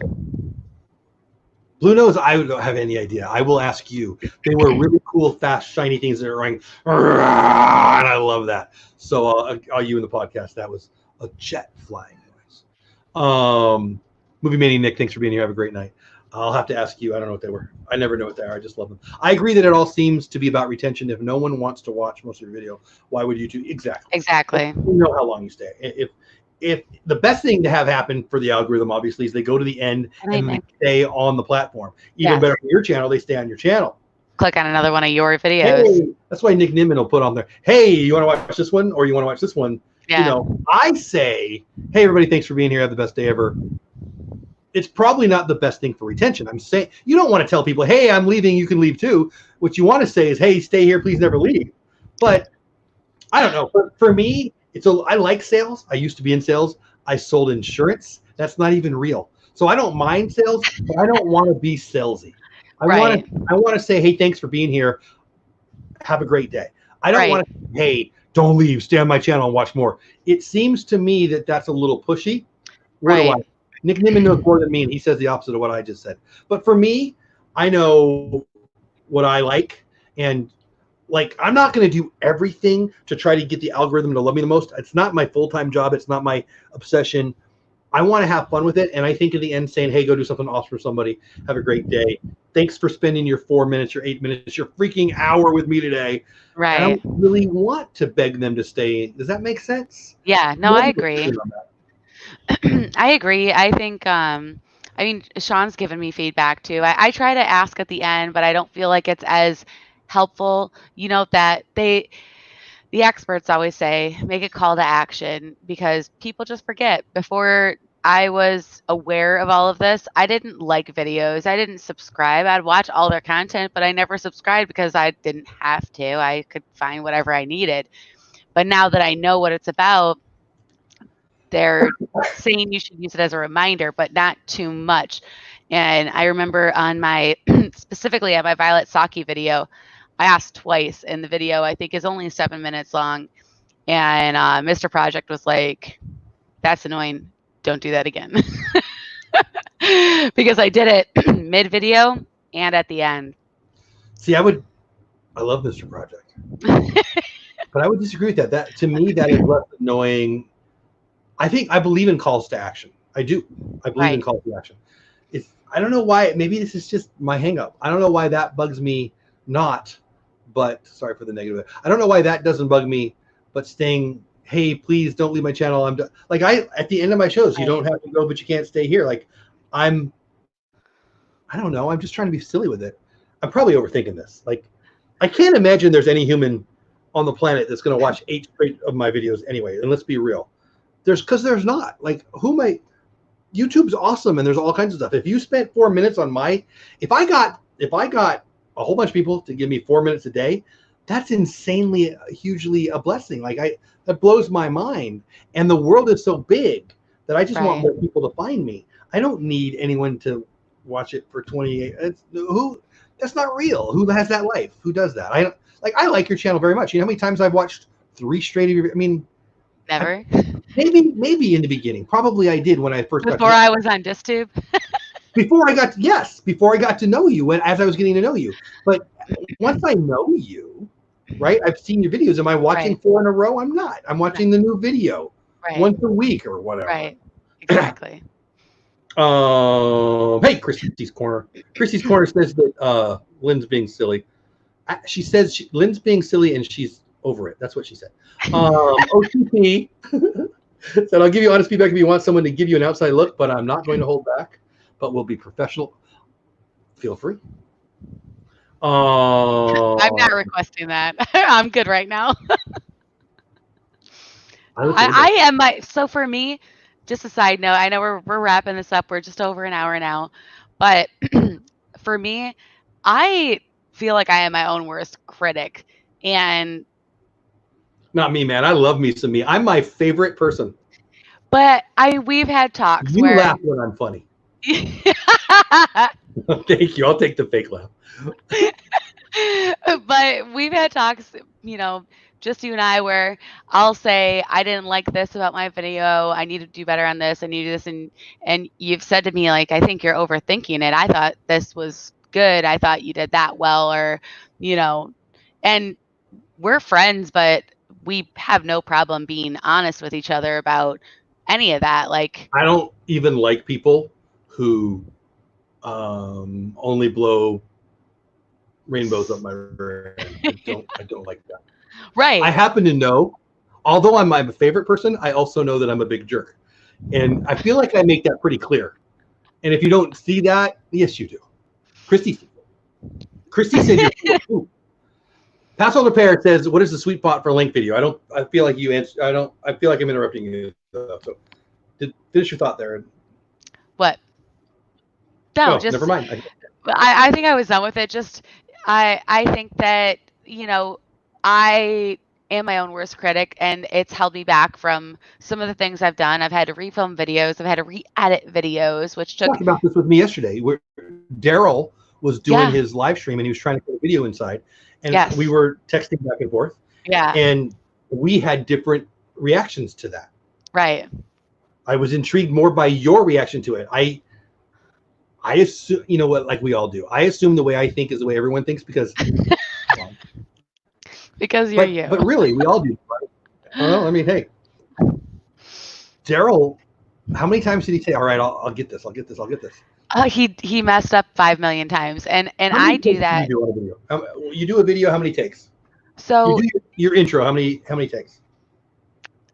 Blue Nose, I don't have any idea. I will ask you. They were really cool, fast, shiny things that are running, and I love that. So all you in the podcast, that was a jet flying noise. Movie Mania Nick, thanks for being here. Have a great night. I'll have to ask you. I don't know what they were. I never know what they are. I just love them. I agree that it all seems to be about retention. If no one wants to watch most of your video, why would you do? Exactly. You know how long you stay. If the best thing to have happen for the algorithm, obviously, is they go to the end and they stay on the platform. Even better for your channel, they stay on your channel. Click on another one of your videos. Hey, that's why Nick Nimmin will put on there, hey, you want to watch this one or you want to watch this one? Yeah. You know, I say, hey, everybody, thanks for being here. Have the best day ever. It's probably not the best thing for retention. I'm saying you don't want to tell people, hey, I'm leaving, you can leave too. What you want to say is, hey, stay here, please never leave. But I don't know. For me, I like sales. I used to be in sales. I sold insurance. That's not even real. So I don't mind sales, but I don't want to be salesy. I want to say, hey, thanks for being here. Have a great day. I don't want to, hey, don't leave. Stay on my channel and watch more. It seems to me that that's a little pushy. Nick Nimmin knows more than me, and he says the opposite of what I just said. But for me, I know what I like, and like I'm not going to do everything to try to get the algorithm to love me the most. It's not my full-time job. It's not my obsession. I want to have fun with it, and I think at the end saying, hey, go do something awesome for somebody. Have a great day. Thanks for spending your 4 minutes, your 8 minutes, your freaking hour with me today. Right. I don't really want to beg them to stay. Does that make sense? Yeah, no, I agree. I agree. I think, I mean, Sean's given me feedback too. I try to ask at the end, but I don't feel like it's as helpful. You know, that the experts always say, make a call to action, because people just forget. Before I was aware of all of this, I didn't like videos. I didn't subscribe. I'd watch all their content, but I never subscribed because I didn't have to. I could find whatever I needed. But now that I know what it's about, they're saying you should use it as a reminder, but not too much. And I remember on my, specifically on my Violet Saki video, I asked twice, and the video I think is only 7 minutes long. And Mr. Project was like, that's annoying. Don't do that again. Because I did it mid-video and at the end. See, I love Mr. Project. But I would disagree with that. That to me, that is less annoying. I believe in calls to action. I do. I believe in calls to action. I don't know why. Maybe this is just my hang up. I don't know why that bugs me not. But sorry for the negative. I don't know why that doesn't bug me. But staying, hey, please don't leave my channel. I'm like at the end of my shows, you don't have to go, but you can't stay here. Like I don't know. I'm just trying to be silly with it. I'm probably overthinking this. Like I can't imagine there's any human on the planet that's going to watch 8 straight of my videos anyway. And let's be real. Because there's not. Like YouTube's awesome and there's all kinds of stuff. If you spent 4 minutes on if I got a whole bunch of people to give me 4 minutes a day, that's insanely, hugely a blessing. Like that blows my mind. And the world is so big that I just want more people to find me. I don't need anyone to watch it for 28. That's not real. Who has that life? Who does that? I like your channel very much. You know how many times I've watched 3 straight of your, I mean, never. Maybe in the beginning. Probably I did when I first before I was on DisTube. before I got to know you as I was getting to know you. But once I know you, right? I've seen your videos. Am I watching 4 in a row? I'm not. I'm watching the new video once a week or whatever. Right. Exactly. Hey, Christy's Corner. Christy's Corner says that Lynn's being silly. She says Lynn's being silly and she's over it. That's what she said. OTP said, I'll give you honest feedback if you want someone to give you an outside look, but I'm not going to hold back, but we'll be professional. Feel free. I'm not requesting that. I'm good right now. I am so for me, just a side note, I know we're wrapping this up. We're just over an hour now, but for me, I feel like I am my own worst critic. And not me, man. I love me some me. I'm my favorite person. But we've had talks where you laugh when I'm funny. Thank you. I'll take the fake laugh. But we've had talks, just you and I, where I'll say, I didn't like this about my video. I need to do better on this. I need to do this. And you've said to me, like, I think you're overthinking it. I thought this was good. I thought you did that well, or, and we're friends, but we have no problem being honest with each other about any of that. Like, I don't even like people who only blow rainbows up my rear end. I don't like that. Right. I happen to know, although I'm my favorite person, I also know that I'm a big jerk. And I feel like I make that pretty clear. And if you don't see that, yes, you do. Christy said you're Passover Pair says, what is the sweet spot for a link video? I feel like you answer. I feel like I'm interrupting you. So finish your thought there. What? No, just never mind. I think I was done with it. Just I think that, I am my own worst critic, and it's held me back from some of the things I've done. I've had to refilm videos. I've had to re-edit videos, which took. You talked about this with me yesterday. Where Derral was doing his live stream, and he was trying to put a video inside, and we were texting back and forth. Yeah. And we had different reactions to that. Right. I was intrigued more by your reaction to it. I assume, like we all do. I assume the way I think is the way everyone thinks because. Because you're you. But really, we all do. Right? Well, I mean, hey, Derral, how many times did he say, "All right, I'll get this. I'll get this. I'll get this"? He messed up 5 million times, and I do that. You do a video. How many takes? So you do your intro. How many takes?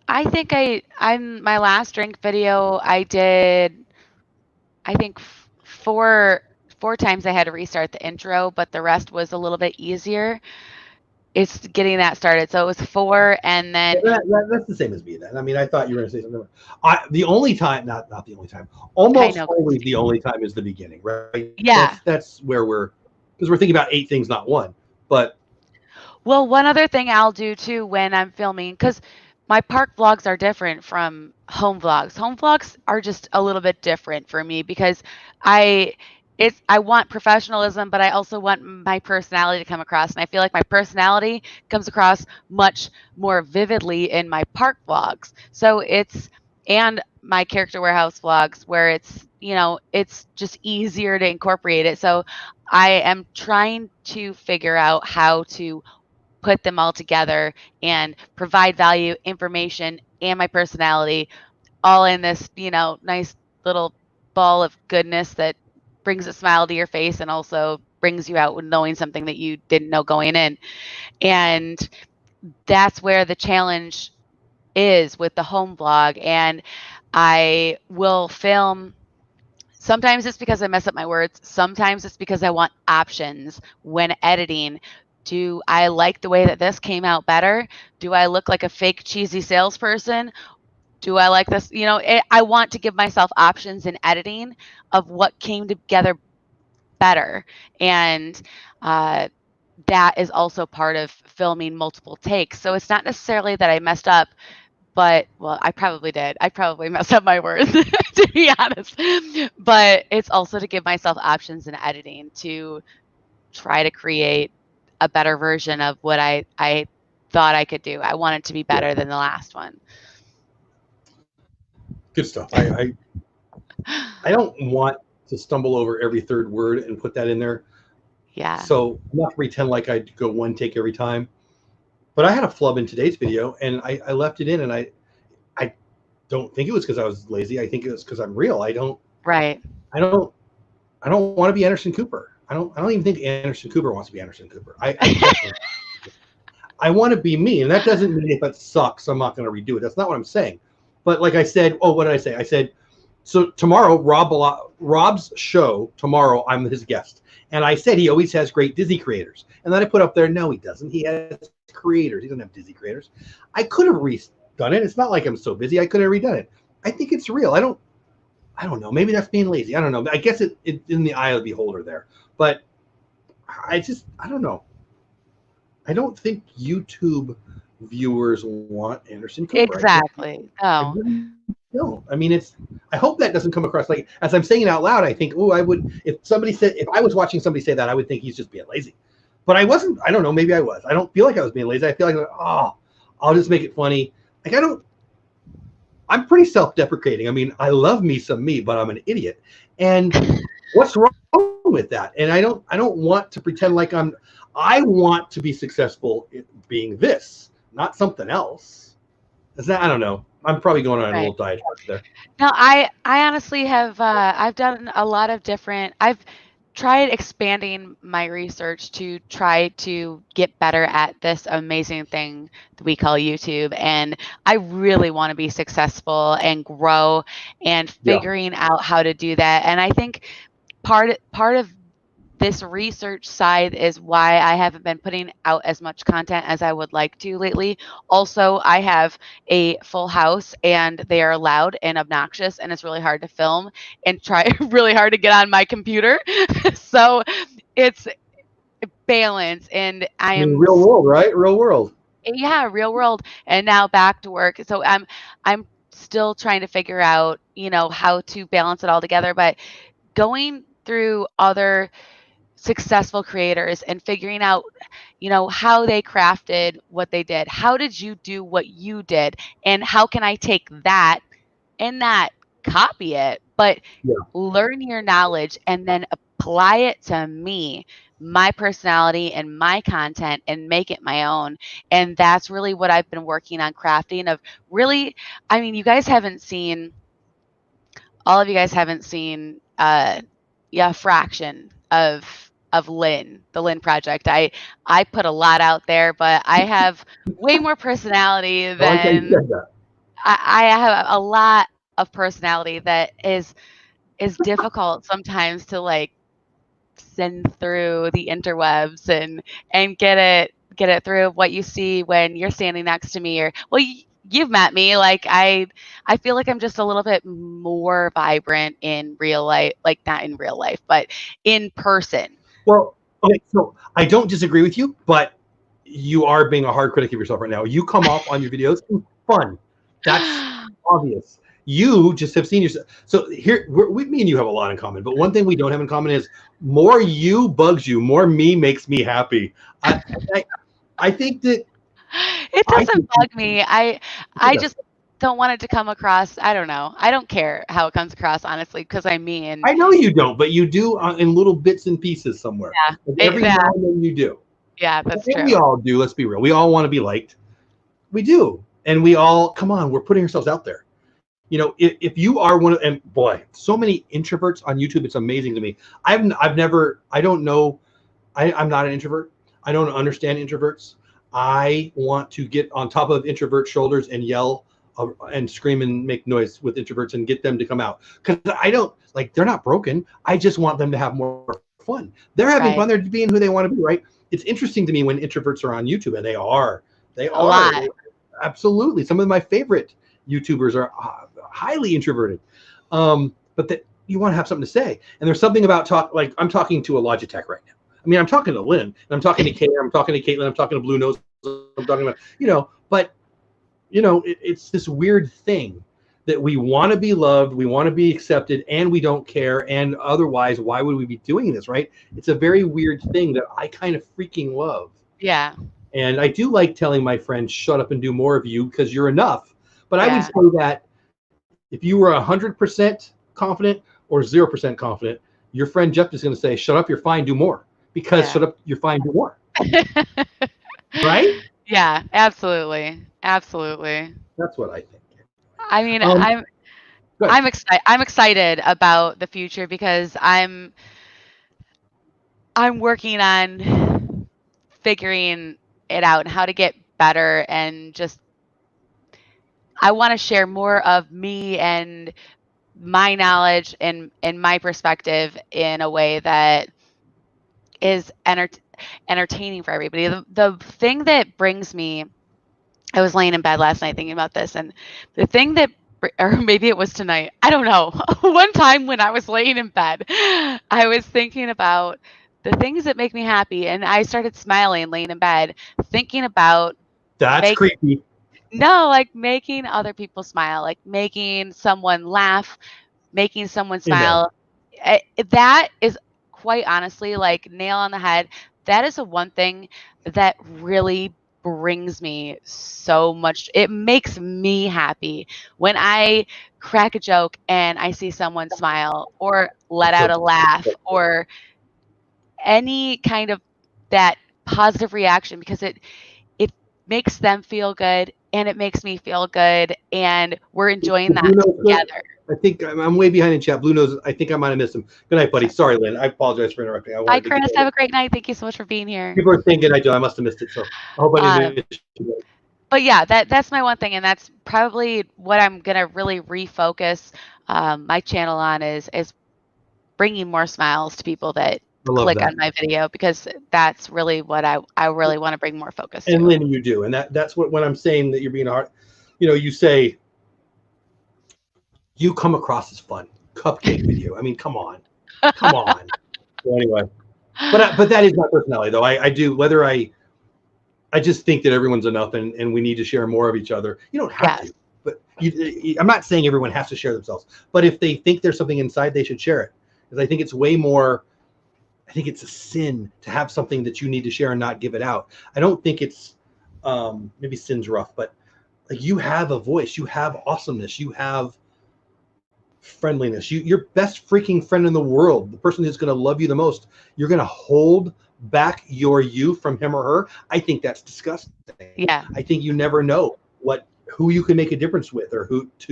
I think I'm my last drink video. I did. I think 4 times I had to restart the intro, but the rest was a little bit easier. It's getting that started. So it was 4, and then that's the same as me. Then I mean, I thought you were going to say something. The only time, not the only time, almost always the only time is the beginning, right? Yeah, that's where because we're thinking about 8 things, not 1. But one other thing I'll do too when I'm filming, because my park vlogs are different from home vlogs. Home vlogs are just a little bit different for me because I want professionalism, but I also want my personality to come across. And I feel like my personality comes across much more vividly in my park vlogs. So it's and my character warehouse vlogs where it's, it's just easier to incorporate it. So I am trying to figure out how to put them all together and provide value, information, and my personality all in this, nice little ball of goodness that brings a smile to your face and also brings you out with knowing something that you didn't know going in. And that's where the challenge is with the home vlog. And I will film. Sometimes it's because I mess up my words. Sometimes it's because I want options when editing. Do I like the way that this came out better? Do I look like a fake cheesy salesperson? Do I like this? I want to give myself options in editing of what came together better. And that is also part of filming multiple takes. So it's not necessarily that I messed up, but well, I probably did. I probably messed up my words, to be honest. But it's also to give myself options in editing to try to create a better version of what I thought I could do. I want it to be better than the last one. Good stuff. I don't want to stumble over every third word and put that in there. Yeah. So I'm not going to pretend like I go one take every time. But I had a flub in today's video, and I left it in, and I don't think it was because I was lazy. I think it was because I'm real. I don't want to be Anderson Cooper. I don't even think Anderson Cooper wants to be Anderson Cooper. I want to be me, and that doesn't mean if it sucks, I'm not going to redo it. That's not what I'm saying. But like I said, what did I say? I said, so tomorrow, Rob's show, tomorrow, I'm his guest. And I said he always has great Disney creators. And then I put up there, no, he doesn't. He has creators. He doesn't have Disney creators. I could have redone it. It's not like I'm so busy. I could have redone it. I think it's real. I don't know. Maybe that's being lazy. I don't know. I guess it's in the eye of the beholder there. But I don't know. I don't think YouTube viewers want Anderson Cooper. Exactly. I don't. I mean, I hope that doesn't come across like, as I'm saying it out loud, I think, I would, if I was watching somebody say that, I would think he's just being lazy. But I wasn't. I don't know. Maybe I was. I don't feel like I was being lazy. I feel like, I'll just make it funny. Like, I'm pretty self-deprecating. I mean, I love me some me, but I'm an idiot. And what's wrong with that? And I don't want to pretend like I want to be successful in being this, not something else. I don't know. I'm probably going on a little diatribe there. No, I honestly have. I've done a lot of different. I've tried expanding my research to try to get better at this amazing thing that we call YouTube. And I really want to be successful and grow and figuring out how to do that. And I think part of this research side is why I haven't been putting out as much content as I would like to lately. Also, I have a full house and they are loud and obnoxious, and it's really hard to film and try really hard to get on my computer. So it's balance, and I am real world, right? Real world. Yeah, real world. And now back to work. So I'm still trying to figure out, how to balance it all together, but going through other successful creators and figuring out, how they crafted what they did. How did you do what you did? And how can I take that and not copy it, but learn your knowledge and then apply it to me, my personality and my content, and make it my own. And that's really what I've been working on crafting of really, I mean, all of you guys haven't seen a fraction of Lynn, the Lynn project. I put a lot out there, but I have way more personality than I have a lot of personality that is difficult sometimes to like send through the interwebs and get it through what you see when you're standing next to me, or you've met me. Like I feel like I'm just a little bit more vibrant in real life, like not in real life, but in person. Well, okay, so I don't disagree with you, but you are being a hard critic of yourself right now. You come off on your videos fun. That's obvious. You just have seen yourself. So here, me and you have a lot in common, but one thing we don't have in common is more you bugs you, more me makes me happy. I think that it doesn't bug me. I just don't want it to come across. I don't know. I don't care how it comes across, honestly, because I'm me. And I know you don't, but you do in little bits and pieces somewhere. yeah, Like every now and then you do. yeah, that's And true. we all do. Let's be real. We all want to be liked. We do. And we all, come on, we're putting ourselves out there. You know, if you are one of, and boy, so many introverts on YouTube, it's amazing to me. I don't know. I'm not an introvert. I don't understand introverts. I want to get on top of introvert shoulders and yell and scream and make noise with introverts and get them to come out. Because I don't, like, they're not broken. I just want them to have more fun. They're having fun. They're being who they want to be, right? It's interesting to me when introverts are on YouTube, and they are. A lot. Absolutely. Some of my favorite YouTubers are highly introverted. But that you want to have something to say. And there's something about like I'm talking to a Logitech right now. I mean, I'm talking to Lynn, and I'm talking to Kay, I'm talking to Caitlin, I'm talking to Blue Nose, I'm talking about, but it's this weird thing that we want to be loved, we want to be accepted, and we don't care. And otherwise, why would we be doing this, right? It's a very weird thing that I kind of freaking love. Yeah. And I do like telling my friends, shut up and do more of you because you're enough. But I would say that if you were 100% confident or 0% confident, your friend Jeff is going to say, shut up, you're fine, do more. Because shut up, you're fine, do more. Right? Yeah, absolutely. Absolutely. That's what I think. I mean, I'm excited about the future because I'm working on figuring it out and how to get better, and just I want to share more of me and my knowledge and my perspective in a way that is entertaining for everybody. The thing that brings me, I was laying in bed last night thinking about this, and the thing that, or maybe it was tonight, I don't know. One time when I was laying in bed, I was thinking about the things that make me happy, and I started smiling laying in bed, thinking about creepy. No, like making other people smile, like making someone laugh, making someone smile. That is quite honestly, like, nail on the head. That is the one thing that really brings me so much. It makes me happy when I crack a joke and I see someone smile or let out a laugh or any kind of that positive reaction, because it makes them feel good and it makes me feel good, and we're enjoying that together. I think I'm way behind in chat. Blue Nose, I think I might have missed him. Good night, buddy. Sorry, Lynn. I apologize for interrupting. Bye, Chris. Have a great night. Thank you so much for being here. People are thinking I do. I must have missed it. So I hope I didn't. But yeah, that's my one thing, and that's probably what I'm gonna really refocus my channel on is bringing more smiles to people that click on my video, because that's really what I really want to bring more focus to. And Lynn, you do, and that's what, when I'm saying that you're being hard, you say you come across as fun. Cupcake video. I mean, come on. So anyway, but that is my personality, though. I do, whether I just think that everyone's enough, and we need to share more of each other. You don't have to, but I'm not saying everyone has to share themselves. But if they think there's something inside, they should share it, because I think it's way more. I think it's a sin to have something that you need to share and not give it out. I don't think it's maybe sin's rough, but like, you have a voice, you have awesomeness, you have friendliness. Your best freaking friend in the world, the person who's going to love you the most, you're going to hold back you from him or her. I think that's disgusting. Yeah. I think you never know who you can make a difference with, or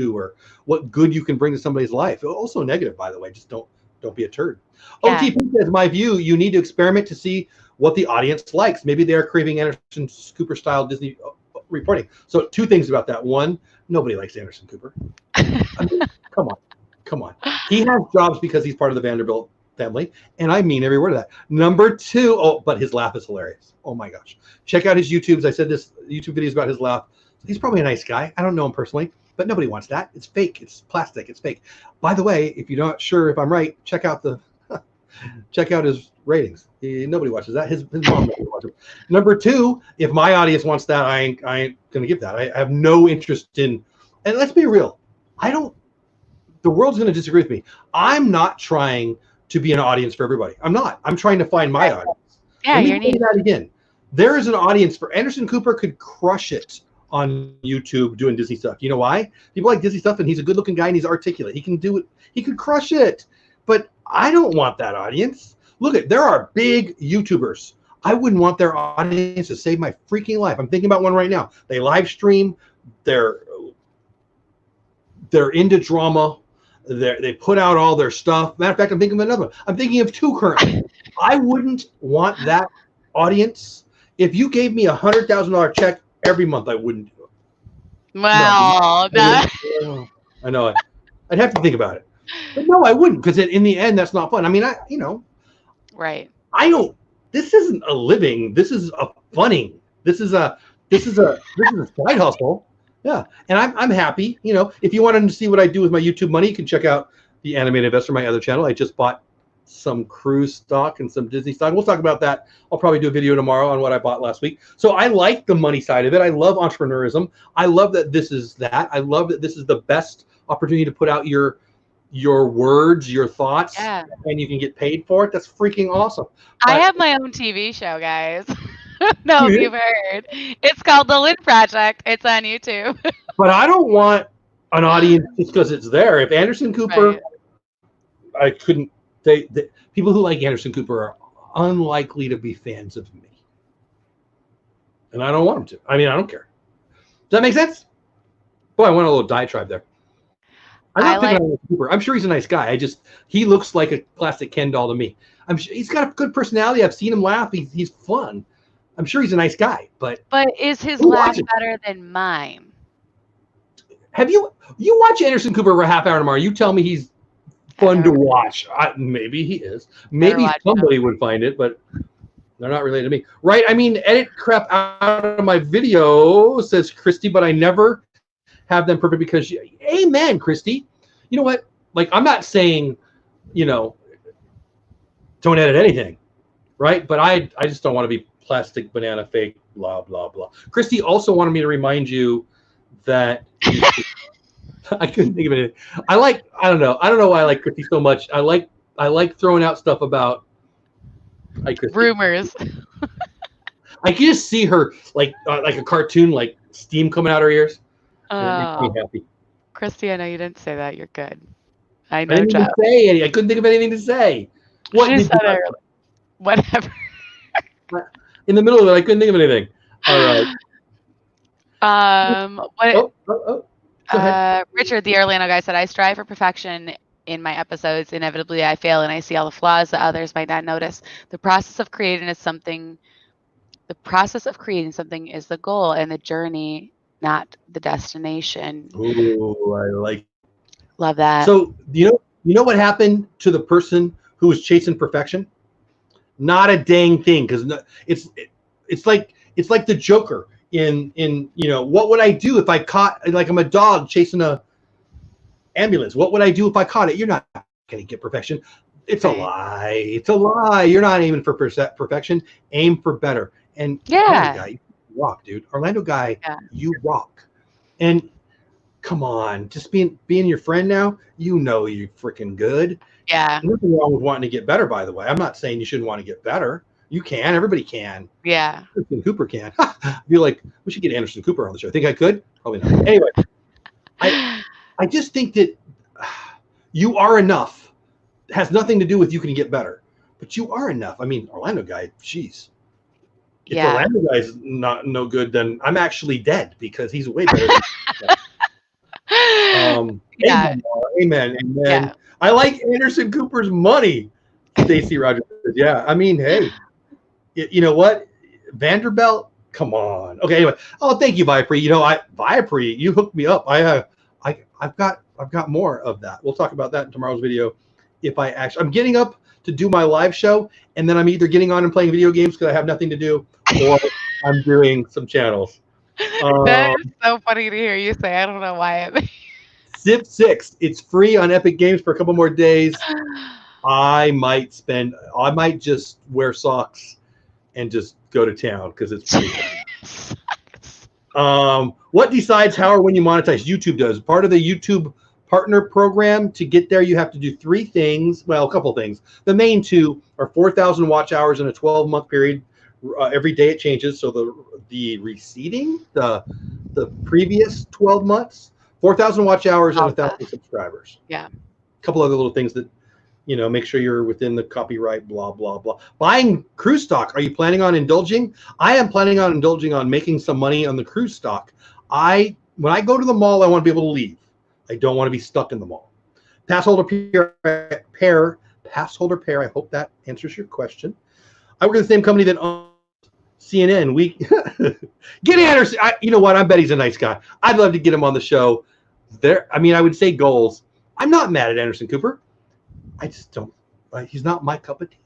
or what good you can bring to somebody's life. Also negative, by the way. Just don't be a turd. Yeah. OTP says, my view, you need to experiment to see what the audience likes. Maybe they are craving Anderson Cooper style Disney reporting. So 2 things about that. 1, nobody likes Anderson Cooper. I mean, come on. He has jobs because he's part of the Vanderbilt family, and I mean every word of that. Number 2, but his laugh is hilarious. Oh my gosh. Check out his YouTubes. I said this YouTube videos about his laugh. He's probably a nice guy. I don't know him personally, but nobody wants that. It's fake. It's plastic. It's fake. By the way, if you're not sure if I'm right, check out his ratings. Nobody watches that. His mom doesn't watch it. Number 2, if my audience wants that, I ain't gonna give that. I have no interest in. And let's be real. The world's gonna disagree with me. I'm not trying to be an audience for everybody. I'm not. I'm trying to find my audience. Yeah, Let me say that again. There is an audience for Anderson Cooper. Could crush it on YouTube doing Disney stuff. You know why? People like Disney stuff, and he's a good-looking guy, and he's articulate. He can do it. He could crush it. But I don't want that audience. Look, there are big YouTubers. I wouldn't want their audience to save my freaking life. I'm thinking about one right now. They live stream. They're into drama. They put out all their stuff. Matter of fact, I'm thinking of another one. I'm thinking of two currently. I wouldn't want that audience. If you gave me $100,000 check every month, I wouldn't do it. Wow. I know. I'd have to think about it. But no, I wouldn't, because in the end, that's not fun. I mean, Right. I don't. This isn't a living. This is a funning. This is a side hustle. Yeah, and I'm happy. If you wanted to see what I do with my YouTube money, you can check out the Animated Investor, my other channel. I just bought some cruise stock and some Disney stock. We'll talk about that. I'll probably do a video tomorrow on what I bought last week. So I like the money side of it. I love entrepreneurism. I love that this is that. I love that this is the best opportunity to put out your words, your thoughts, and you can get paid for it. That's freaking awesome. I have my own TV show, guys. No, you've heard. It's called The Lynn Project. It's on YouTube. But I don't want an audience just because it's there. If Anderson Cooper, right. I couldn't. People who like Anderson Cooper are unlikely to be fans of me, and I don't want them to. I mean, I don't care. Does that make sense? Boy, I went a little diatribe there. I'm not picking on Anderson Cooper. I'm sure he's a nice guy. He looks like a classic Ken doll to me. I'm sure he's got a good personality. I've seen him laugh. He's fun. I'm sure he's a nice guy, but is his laugh better than mine? Have you watch Anderson Cooper for a half hour tomorrow? You tell me he's fun to watch. Maybe he is. Maybe somebody would find it, but they're not related to me, right? I mean, edit crap out of my video, says Christy, but I never have them perfect because amen, Christy. You know what? Like, I'm not saying, don't edit anything, right? But I just don't want to be plastic banana fake, blah, blah, blah. Christy also wanted me to remind you that I couldn't think of it. I don't know why I like Christy so much. I like throwing out stuff about rumors. I can just see her like a cartoon, like steam coming out her ears. It makes me happy. Christy, I know you didn't say that. You're good. I know. I didn't even say anything. I couldn't think of anything to say. Whatever. In the middle of it, I couldn't think of anything. All right. Richard, the Orlando guy, said, I strive for perfection in my episodes. Inevitably, I fail, and I see all the flaws that others might not notice. The process of creating something is the goal, and the journey, not the destination. Ooh, I love that. So you know what happened to the person who was chasing perfection? Not a dang thing, because it's like the Joker in what would I do if I caught, like, I'm a dog chasing a ambulance. What would I do if I caught it? You're not going to get perfection. It's a lie. It's a lie. You're not aiming for perfection. Aim for better. And Orlando guy, you rock, dude. Orlando guy, you rock. And come on, just being your friend now, you're freaking good. Yeah. There's nothing wrong with wanting to get better, by the way. I'm not saying you shouldn't want to get better. You can. Everybody can. Yeah. Anderson Cooper can. I feel like we should get Anderson Cooper on the show. Think I could? Probably not. Anyway, I just think that you are enough. It has nothing to do with you can get better, but you are enough. I mean, Orlando guy, jeez. If Orlando guy's no good, then I'm actually dead, because he's way better than Amen. Yeah. I like Anderson Cooper's money. Stacy Rogers says, yeah. I mean, hey, you know what? Vanderbilt, come on. Okay, anyway. Oh, thank you, Viapre. Viapre, you hooked me up. I've got more of that. We'll talk about that in tomorrow's video. I'm getting up to do my live show, and then I'm either getting on and playing video games because I have nothing to do, or I'm doing some channels. That is so funny to hear you say. I don't know why. Zip 6. It's free on Epic Games for a couple more days. I might just wear socks and just go to town because it's free. What decides how or when you monetize? YouTube does. Part of the YouTube partner program. To get there, you have to do 3 things. Well, a couple things. The main 2 are 4,000 watch hours in a 12-month period. Every day it changes. So the receding, the the previous 12 months, 4,000 watch hours and 1,000 subscribers. Yeah. A couple other little things that, make sure you're within the copyright, blah, blah, blah. Buying cruise stock. Are you planning on indulging? I am planning on indulging on making some money on the cruise stock. When I go to the mall, I want to be able to leave. I don't want to be stuck in the mall. Pass holder pair. I hope that answers your question. I work at the same company that owns CNN. Get Anderson. You know what? I bet he's a nice guy. I'd love to get him on the show. I would say goals. I'm not mad at Anderson Cooper. I just don't. He's not my cup of tea.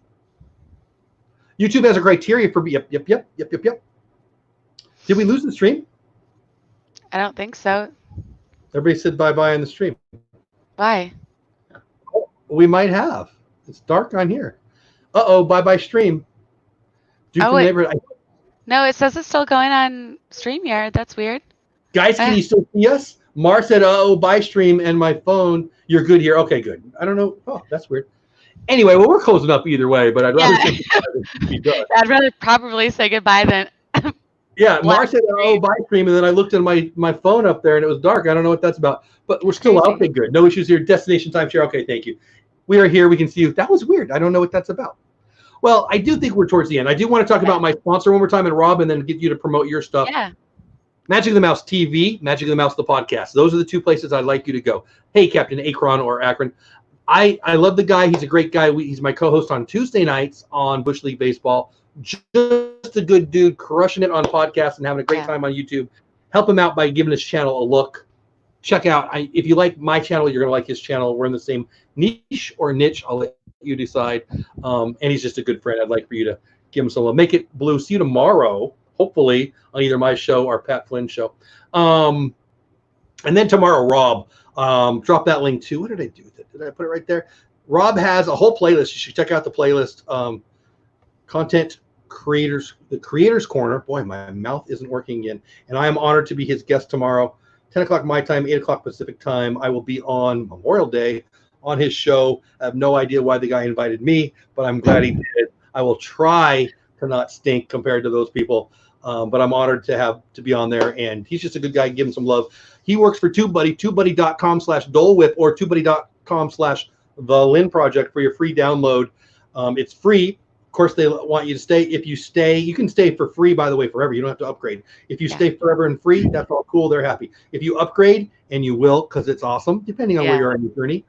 YouTube has a criteria for yep. Did we lose the stream? I don't think so. Everybody said bye-bye on the stream. Bye. We might have. It's dark on here. Bye-bye stream. No, it says it's still going on StreamYard. That's weird. Guys, can you still see us? Mar said, bye stream and my phone. You're good here. Okay, good. I don't know. Oh, that's weird. Anyway, well, we're closing up either way, but I'd rather say goodbye than be done. I'd rather probably say goodbye than... Yeah, Mar said, bye stream, and then I looked at my phone up there, and it was dark. I don't know what that's about. But we're still okay, good. No issues here. Destination Timeshare. Okay, thank you. We are here. We can see you. That was weird. I don't know what that's about. Well, I do think we're towards the end. I do want to talk about my sponsor one more time, and Rob, and then get you to promote your stuff. Yeah. Magic of the Mouse TV, Magic of the Mouse the podcast. Those are the two places I'd like you to go. Hey, Captain Akron or Akron. I love the guy. He's a great guy. He's my co-host on Tuesday nights on Bush League Baseball. Just a good dude, crushing it on podcasts and having a great time on YouTube. Help him out by giving his channel a look. Check out. If you like my channel, you're going to like his channel. We're in the same niche or niche. I'll let you decide. And he's just a good friend. I'd like for you to give him some love. Make it blue. See you tomorrow, hopefully, on either my show or Pat Flynn's show. And then tomorrow, Rob, drop that link too. What did I do with it? Did I put it right there? Rob has a whole playlist. You should check out the playlist. Content creators, the Creators Corner. Boy, my mouth isn't working again. And I am honored to be his guest tomorrow, 10 o'clock my time, 8 o'clock Pacific time. I will be on Memorial Day on his show. I have no idea why the guy invited me, but I'm glad he did. I will try to not stink compared to those people. But I'm honored to be on there, and he's just a good guy. Give him some love. He works for TubeBuddy, tubebuddy.com/dolewhip or tubebuddy.com/the Lynn Project for your free download. It's free. Of course, they want you to stay. If you stay, you can stay for free, by the way, forever. You don't have to upgrade. If you stay forever and free, that's all cool. They're happy. If you upgrade, and you will, because it's awesome, depending on where you are in your journey.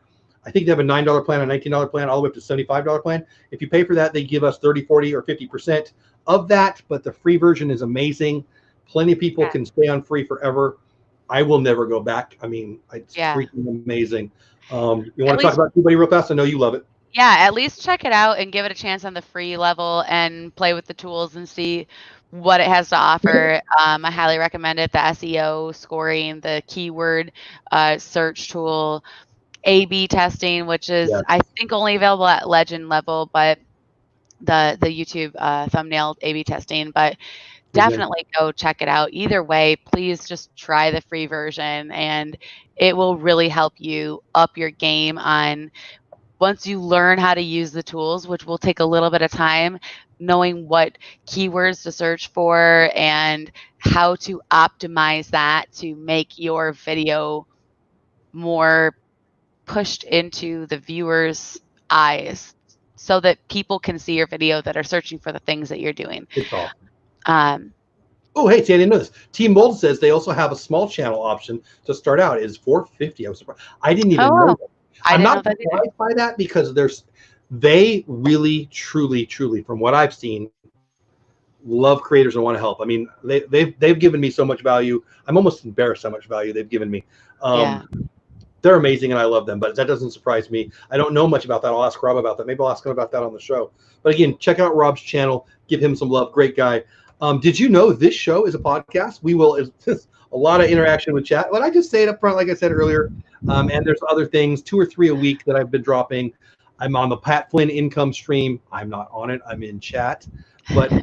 I think they have a $9 plan, a $19 plan, all the way up to $75 plan. If you pay for that, they give us 30, 40, or 50% of that, but the free version is amazing. Plenty of people can stay on free forever. I will never go back. I mean, it's freaking amazing. You want to talk about TubeBuddy real fast? I know you love it. Yeah, at least check it out and give it a chance on the free level and play with the tools and see what it has to offer. I highly recommend it. The SEO scoring, the keyword search tool, A/B testing, which is I think only available at Legend level, but the YouTube thumbnail A/B testing. But definitely go check it out. Either way, please just try the free version, and it will really help you up your game on. Once you learn how to use the tools, which will take a little bit of time, knowing what keywords to search for and how to optimize that to make your video more pushed into the viewer's eyes so that people can see your video that are searching for the things that you're doing. It's awesome. Oh, hey, see, I didn't know this. Team Mold says they also have a small channel option to start out. It's $4.50. I was surprised. I didn't even know that. I'm not surprised by that because they really, truly, from what I've seen, love creators and want to help. I mean, they've given me so much value. I'm almost embarrassed how much value they've given me. They're amazing and I love them, but that doesn't surprise me. I don't know much about that. I'll ask Rob about that. Maybe I'll ask him about that on the show. But again, check out Rob's channel. Give him some love. Great guy. Did you know this show is a podcast? It's a lot of interaction with chat. But I just say it up front, like I said earlier. And there's other things, 2 or 3 a week that I've been dropping. I'm on the Pat Flynn income stream. I'm not on it. I'm in chat. But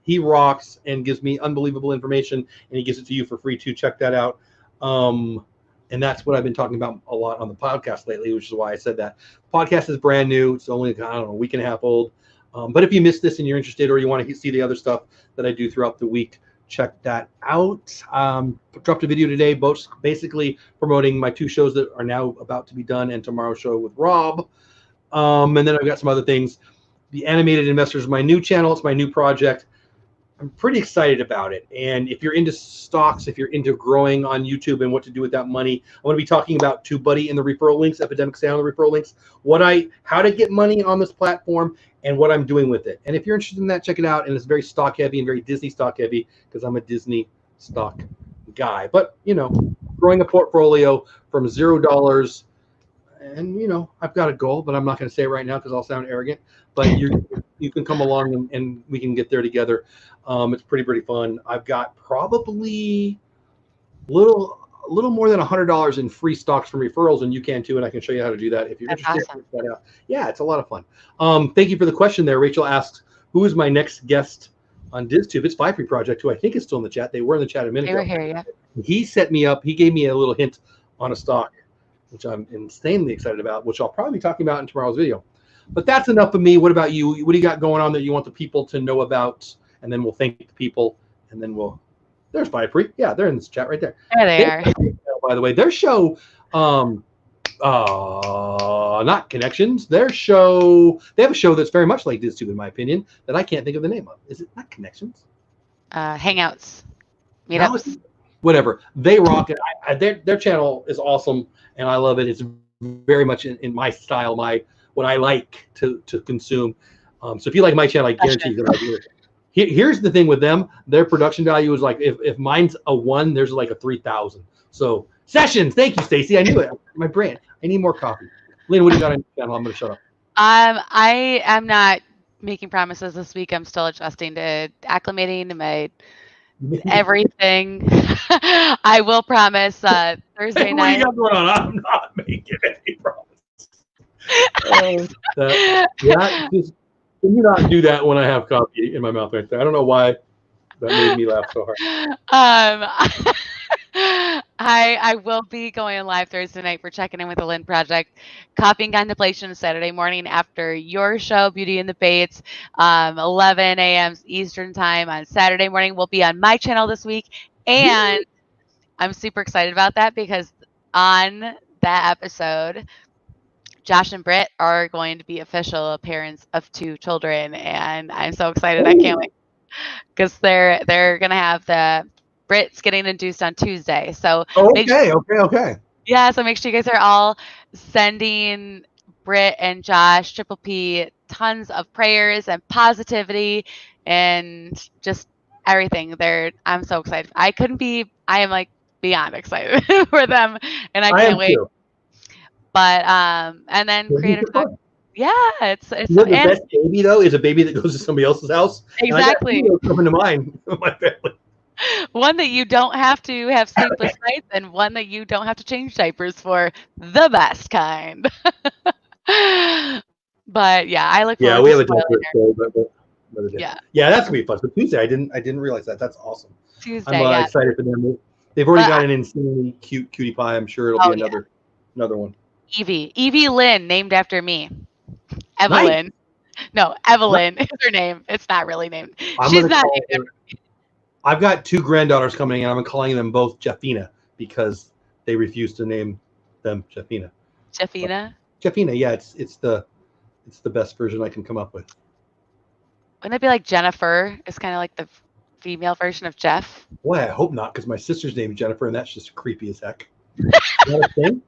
he rocks and gives me unbelievable information, and he gives it to you for free too. Check that out. And that's what I've been talking about a lot on the podcast lately, which is why I said that. Podcast is brand new. It's only, a week and a half old. But if you missed this and you're interested or you want to see the other stuff that I do throughout the week, check that out. Dropped a video today, both basically promoting my 2 shows that are now about to be done and tomorrow's show with Rob. And then I've got some other things. The Animated Investors is my new channel. It's my new project. I'm pretty excited about it. And if you're into stocks, if you're into growing on YouTube and what to do with that money, I'm going to be talking about TubeBuddy and the referral links, Epidemic Sound and the referral links, how to get money on this platform and what I'm doing with it. And if you're interested in that, check it out. And it's very stock heavy and very Disney stock heavy because I'm a Disney stock guy. But, growing a portfolio from $0. And, I've got a goal, but I'm not going to say it right now because I'll sound arrogant. But you can come along and we can get there together. It's pretty fun. I've got probably a little more than $100 in free stocks from referrals, and you can too. And I can show you how to do that if you're interested. Awesome. Check that out. Yeah, it's a lot of fun. Thank you for the question there. Rachel asks, who is my next guest on DizTube? It's Vipery Project, who I think is still in the chat. They were in the chat a minute ago. They were here, yeah. He set me up. He gave me a little hint on a stock, which I'm insanely excited about, which I'll probably be talking about in tomorrow's video. But that's enough of me. What about you? What do you got going on that you want the people to know about? And then we'll thank the people, and then there's Vipery. Yeah, they're in this chat right there. There they are. By the way, their show, not Connections. Their show, they have a show that's very much like DizTube, in my opinion, that I can't think of the name of. Is it not Connections? Hangouts. Meetups. Whatever. They rock it. Their channel is awesome, and I love it. It's very much in my style, what I like to consume. So if you like my channel, I guarantee you're gonna do it. Here's the thing with them: their production value is like if mine's a 1, there's like a 3,000. So sessions. Thank you, Stacy. I knew it. My brain. I need more coffee. Lynn, what do you got on your channel? I'm gonna shut up. I am not making promises this week. I'm still adjusting to acclimating to my everything. I will promise Thursday night. What do you got going on? I'm not making any promises. Just can you not do that when I have coffee in my mouth right there? I don't know why that made me laugh so hard. I will be going live Thursday night for checking in with the Lynn Project. Coffee and Contemplation Saturday morning after your show, Beauty and the Bates, 11 a.m. Eastern time on Saturday morning. Will be on my channel this week, and I'm super excited about that because on that episode, Josh and Britt are going to be official parents of 2 children, and I'm so excited. I can't wait because they're gonna have Britt's getting induced on Tuesday. So okay. Yeah, so make sure you guys are all sending Britt and Josh, Triple P, tons of prayers and positivity and just everything. I'm so excited. I am like beyond excited for them, and I can't wait. Too. But and then Creator Talk. Yeah, it's the best baby though is a baby that goes to somebody else's house. Exactly. Coming to mine, my family. One that you don't have to have sleepless nights, and one that you don't have to change diapers for, the best kind. But yeah, I look forward to we have a diaper show, but yeah, that's gonna be fun. So Tuesday, I didn't realize that. That's awesome. Tuesday, I'm excited for them. They've already got an insanely cute cutie pie. I'm sure it'll be another one. Evie Lynn, named after me. Evelyn. Nice. No, Evelyn is her name. It's not really named. She's not named after me. I've got 2 granddaughters coming in. I'm calling them both Jeffina because they refuse to name them Jeffina. Jeffina? Jeffina, yeah. It's the best version I can come up with. Wouldn't it be like Jennifer? It's kind of like the female version of Jeff. Boy, I hope not, because my sister's named Jennifer, and that's just creepy as heck. Is that a thing?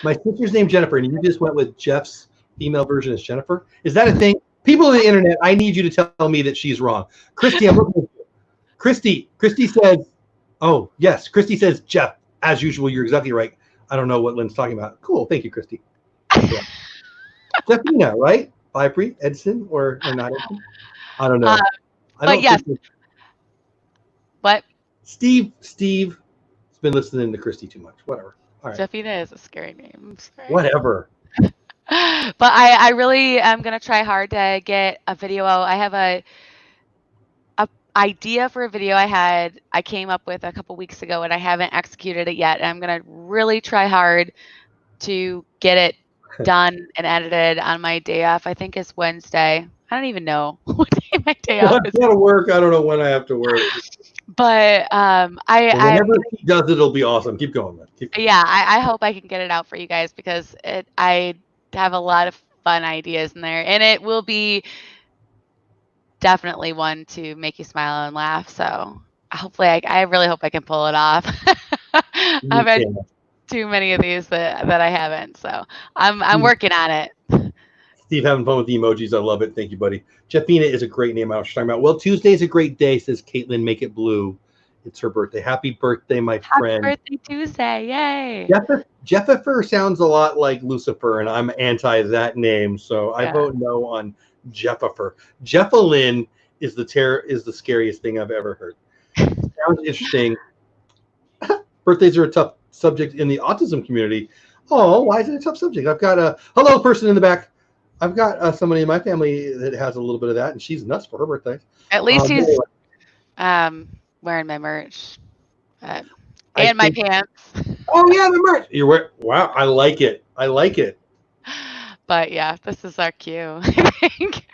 My sister's named Jennifer, and you just went with Jeff's female version as Jennifer? Is that a thing? People on the internet, I need you to tell me that she's wrong. Christy, I'm looking at you. Christy says, oh, yes. Christy says, Jeff, as usual, you're exactly right. I don't know what Lynn's talking about. Cool. Thank you, Christy. Yeah. Jeffina, right? Vipery, Edson, or not Edson? I don't know. But yes. What? Steve has been listening to Christy too much. Whatever. All right. Jeffina is a scary name. Whatever. But I really am going to try hard to get a video out. I have a idea for a video I came up with a couple weeks ago, and I haven't executed it yet. And I'm going to really try hard to get it done and edited on my day off. I think it's Wednesday. I don't even know what day my day off. I gotta work. I don't know when I have to work. But whenever he does it, it'll be awesome. Keep going, man. Keep going. Yeah, I hope I can get it out for you guys because I have a lot of fun ideas in there, and it will be definitely one to make you smile and laugh. So hopefully, I really hope I can pull it off. I've had too many of these that I haven't, so I'm working on it. Steve having fun with the emojis. I love it. Thank you, buddy. Jeffina is a great name. I was talking about. Well, Tuesday's a great day, says Caitlin. Make it blue. It's her birthday. Happy birthday, my friend. Happy birthday Tuesday. Yay. Jeffifer sounds a lot like Lucifer, and I'm anti that name. So I vote no on Jeffifer. Jeffalyn is the scariest thing I've ever heard. Sounds interesting. Birthdays are a tough subject in the autism community. Oh, why is it a tough subject? I've got a hello person in the back. I've got somebody in my family that has a little bit of that, and she's nuts for her birthday. At least he's wearing my merch and my pants. Oh yeah, the merch. You're wearing. Wow, I like it. I like it. But yeah, this is our cue. I think.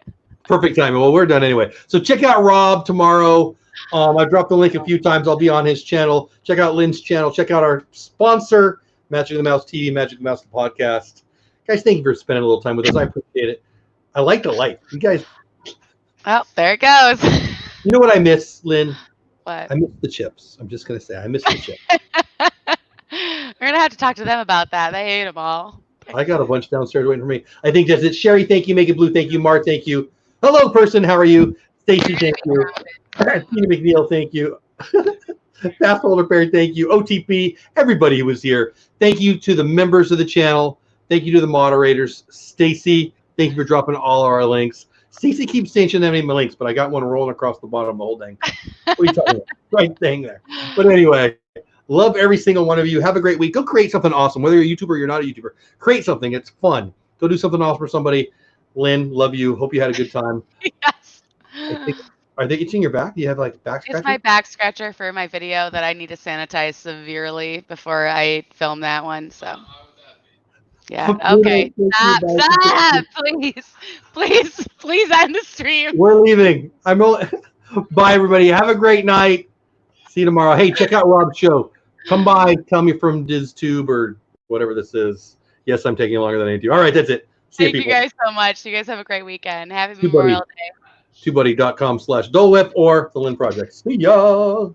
Perfect timing. Well, we're done anyway. So check out Rob tomorrow. I've dropped the link a few times. I'll be on his channel. Check out Lynn's channel. Check out our sponsor, Magic of the Mouse TV, Magic of the Mouse the podcast. Guys, thank you for spending a little time with us. I appreciate it. I like the light. You guys. Oh, there it goes. You know what I miss, Lynn? What? I miss the chips. I'm just going to say I miss the chips. We're going to have to talk to them about that. They ate them all. I got a bunch downstairs waiting for me. I think that's it. Sherry, thank you. Make it blue. Thank you. Mar, thank you. Hello, person. How are you? Stacy, thank you. Tina McNeil, thank you. Fast Holder Bear, thank you. OTP, everybody who was here. Thank you to the members of the channel. Thank you to the moderators. Stacy, thank you for dropping all our links. Stacy keeps saying she doesn't have any of my links, but I got one rolling across the bottom of the whole thing. What are you talking about? Right thing there. But anyway, love every single one of you. Have a great week. Go create something awesome. Whether you're a YouTuber or you're not a YouTuber, create something. It's fun. Go do something awesome for somebody. Lynn, love you. Hope you had a good time. Yes. Are they itching your back? Do you have like back scratcher? It's my back scratcher for my video that I need to sanitize severely before I film that one. So, yeah. Okay. Stop. Please end the stream. We're leaving. Bye, everybody. Have a great night. See you tomorrow. Hey, check out Rob's show. Come by. Tell me from DizTube or whatever this is. Yes, I'm taking longer than I need to. All right, that's it. Thank you guys so much. You guys have a great weekend. Happy Memorial Day. TubeBuddy.com/DoleWhip or the Lynn Project. See ya.